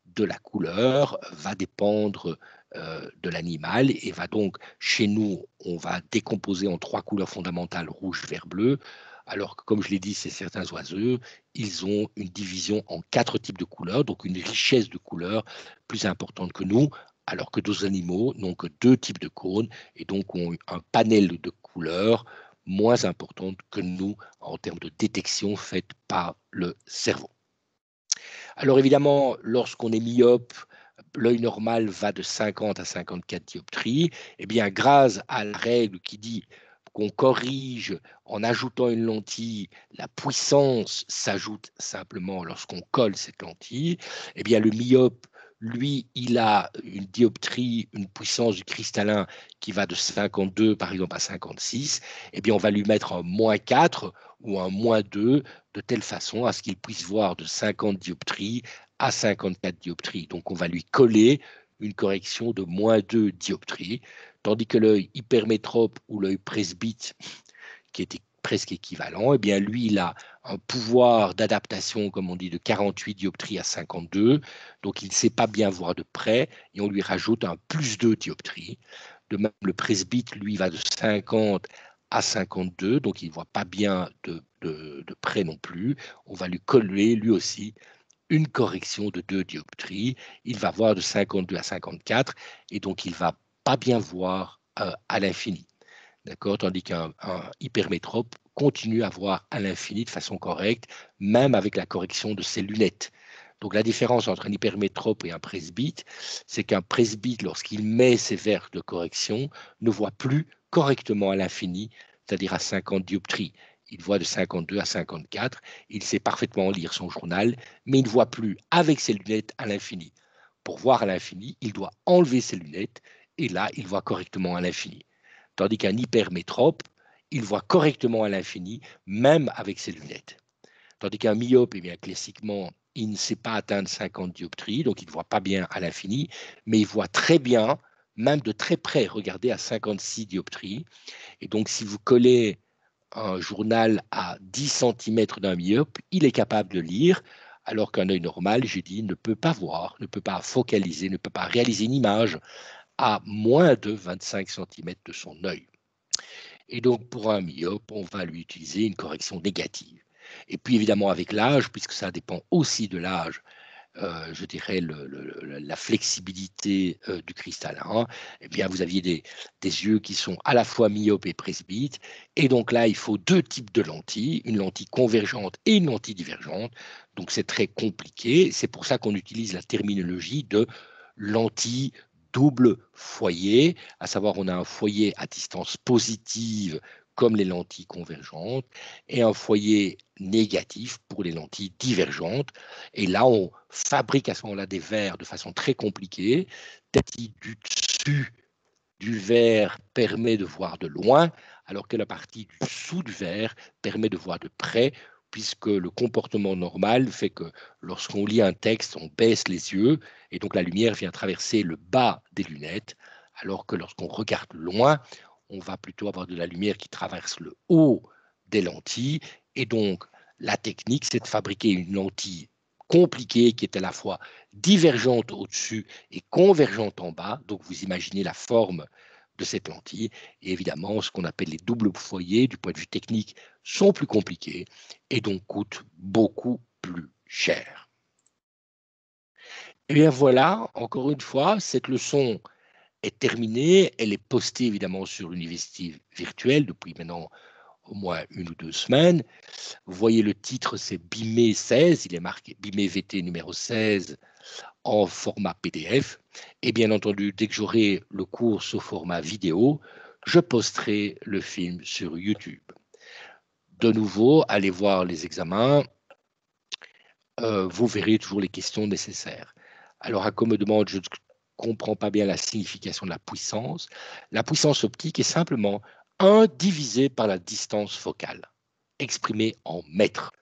de la couleur va dépendre de l'animal et va donc, chez nous, on va décomposer en 3 couleurs fondamentales, rouge, vert, bleu, alors que, comme je l'ai dit, c'est certains oiseaux, ils ont une division en 4 types de couleurs, donc une richesse de couleurs plus importante que nous, alors que d'autres animaux n'ont que 2 types de cônes et donc ont un panel de couleurs moins important que nous en termes de détection faite par le cerveau. Alors évidemment, lorsqu'on est myope, l'œil normal va de 50 à 54 dioptries. Eh bien, grâce à la règle qui dit qu'on corrige en ajoutant une lentille, la puissance s'ajoute simplement lorsqu'on colle cette lentille. Eh bien, le myope, lui, il a une dioptrie, une puissance du cristallin qui va de 52 par exemple à 56. Eh bien, on va lui mettre un -4 ou un -2 de telle façon à ce qu'il puisse voir de 50 dioptries à 54 dioptries. Donc, on va lui coller une correction de -2 dioptries, tandis que l'œil hypermétrope ou l'œil presbyte, qui était presque équivalent, eh bien, lui, il a un pouvoir d'adaptation, comme on dit, de 48 dioptries à 52, donc il ne sait pas bien voir de près, et on lui rajoute un +2 dioptries. De même, le presbyte, lui, va de 50 à 52, donc il ne voit pas bien de près non plus. On va lui coller, lui aussi, une correction de 2 dioptries. Il va voir de 52 à 54, et donc il ne va pas bien voir à l'infini. D'accord? Tandis qu'un hypermétrope continue à voir à l'infini de façon correcte, même avec la correction de ses lunettes. Donc la différence entre un hypermétrope et un presbyte, c'est qu'un presbyte, lorsqu'il met ses verres de correction, ne voit plus correctement à l'infini, c'est-à-dire à 50 dioptries. Il voit de 52 à 54, il sait parfaitement lire son journal, mais il ne voit plus avec ses lunettes à l'infini. Pour voir à l'infini, il doit enlever ses lunettes, et là, il voit correctement à l'infini. Tandis qu'un hypermétrope, il voit correctement à l'infini, même avec ses lunettes. Tandis qu'un myope, eh bien, classiquement, il ne sait pas atteindre 50 dioptries, donc il ne voit pas bien à l'infini, mais il voit très bien, même de très près, regardez à 56 dioptries. Et donc, si vous collez un journal à 10 cm d'un myope, il est capable de lire, alors qu'un œil normal, j'ai dit, ne peut pas voir, ne peut pas focaliser, ne peut pas réaliser une image à moins de 25 cm de son œil. Et donc, pour un myope, on va lui utiliser une correction négative. Et puis, évidemment, avec l'âge, puisque ça dépend aussi de l'âge, je dirais la flexibilité du cristallin, eh bien, vous aviez des yeux qui sont à la fois myopes et presbytes. Et donc là, il faut 2 types de lentilles, une lentille convergente et une lentille divergente. Donc, c'est très compliqué. C'est pour ça qu'on utilise la terminologie de lentille double foyer, à savoir on a un foyer à distance positive comme les lentilles convergentes, et un foyer négatif pour les lentilles divergentes. Et là, on fabrique à ce moment-là des verres de façon très compliquée. La partie du dessus du verre permet de voir de loin, alors que la partie du dessous du verre permet de voir de près, puisque le comportement normal fait que lorsqu'on lit un texte, on baisse les yeux, et donc la lumière vient traverser le bas des lunettes, alors que lorsqu'on regarde loin, on va plutôt avoir de la lumière qui traverse le haut des lentilles, et donc la technique, c'est de fabriquer une lentille compliquée qui est à la fois divergente au-dessus et convergente en bas. Donc vous imaginez la forme de cette lentille. Et évidemment, ce qu'on appelle les doubles foyers, du point de vue technique, sont plus compliqués et donc coûtent beaucoup plus cher. Et bien voilà, encore une fois, cette leçon est terminée. Elle est postée évidemment sur l'université virtuelle depuis maintenant au moins 1 ou 2 semaines. Vous voyez le titre, c'est BIME 16, il est marqué BIME VT numéro 16 en format PDF. Et bien entendu, dès que j'aurai le cours sous format vidéo, je posterai le film sur YouTube. De nouveau, allez voir les examens, vous verrez toujours les questions nécessaires. Alors, à quoi me demande, je ne comprends pas bien la signification de la puissance. La puissance optique est simplement 1 divisé par la distance focale, exprimée en mètres.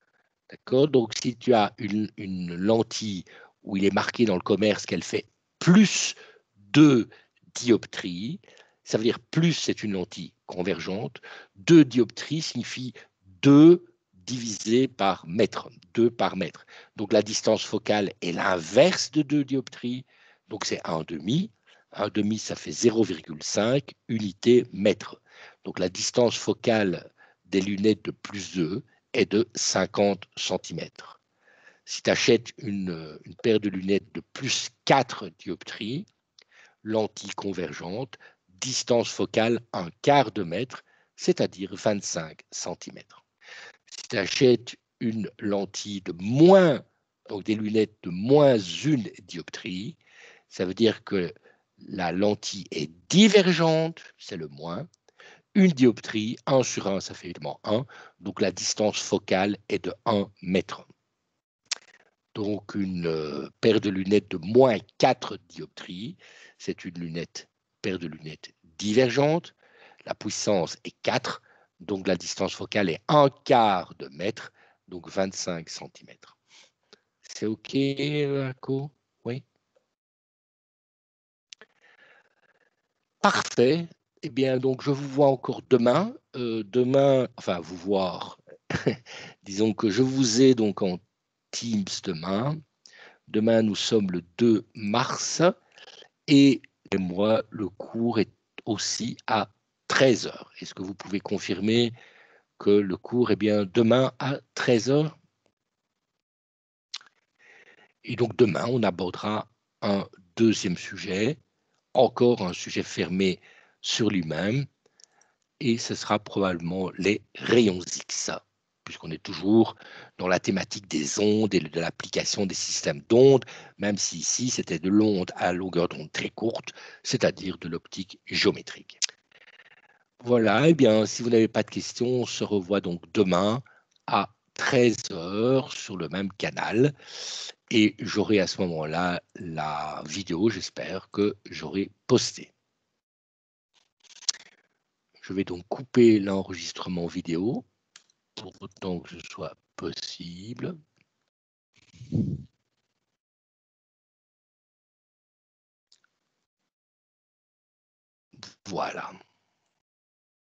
D'accord? Donc, si tu as une lentille où il est marqué dans le commerce qu'elle fait plus 2 dioptries, ça veut dire plus, c'est une lentille convergente. 2 dioptries signifie 2 divisé par mètre, 2 par mètre. Donc, la distance focale est l'inverse de 2 dioptries, donc c'est 1,5. 1,5, ça fait 0,5 unité mètre. Donc, la distance focale des lunettes de plus 2 est de 50 cm. Si tu achètes une paire de lunettes de plus 4 dioptries, lentille convergente, distance focale 1/4 de mètre, c'est-à-dire 25 cm. Si tu achètes une lentille de moins, donc des lunettes de moins 1 dioptrie, ça veut dire que la lentille est divergente, c'est le moins. 1 dioptrie, 1 sur 1, ça fait évidemment 1. Donc la distance focale est de 1 mètre. Donc une paire de lunettes de moins 4 dioptries, c'est une paire de lunettes divergente. La puissance est 4, donc la distance focale est 1/4 de mètre, donc 25 cm. C'est OK, Ako? Oui? Parfait. Eh bien, donc, je vous vois encore demain. Demain, enfin, vous voir. Disons que je vous ai donc en Teams demain. Demain, nous sommes le 2 mars et moi, le cours est aussi à 13 h. Est-ce que vous pouvez confirmer que le cours est bien demain à 13 h? Et donc, demain, on abordera un deuxième sujet, encore un sujet fermé sur lui-même, et ce sera probablement les rayons X, puisqu'on est toujours dans la thématique des ondes et de l'application des systèmes d'ondes, même si ici c'était de l'onde à longueur d'onde très courte, c'est-à-dire de l'optique géométrique. Voilà, et bien si vous n'avez pas de questions, on se revoit donc demain à 13 h sur le même canal, et j'aurai à ce moment-là la vidéo, j'espère que j'aurai postée. Je vais donc couper l'enregistrement vidéo pour autant que ce soit possible. Voilà.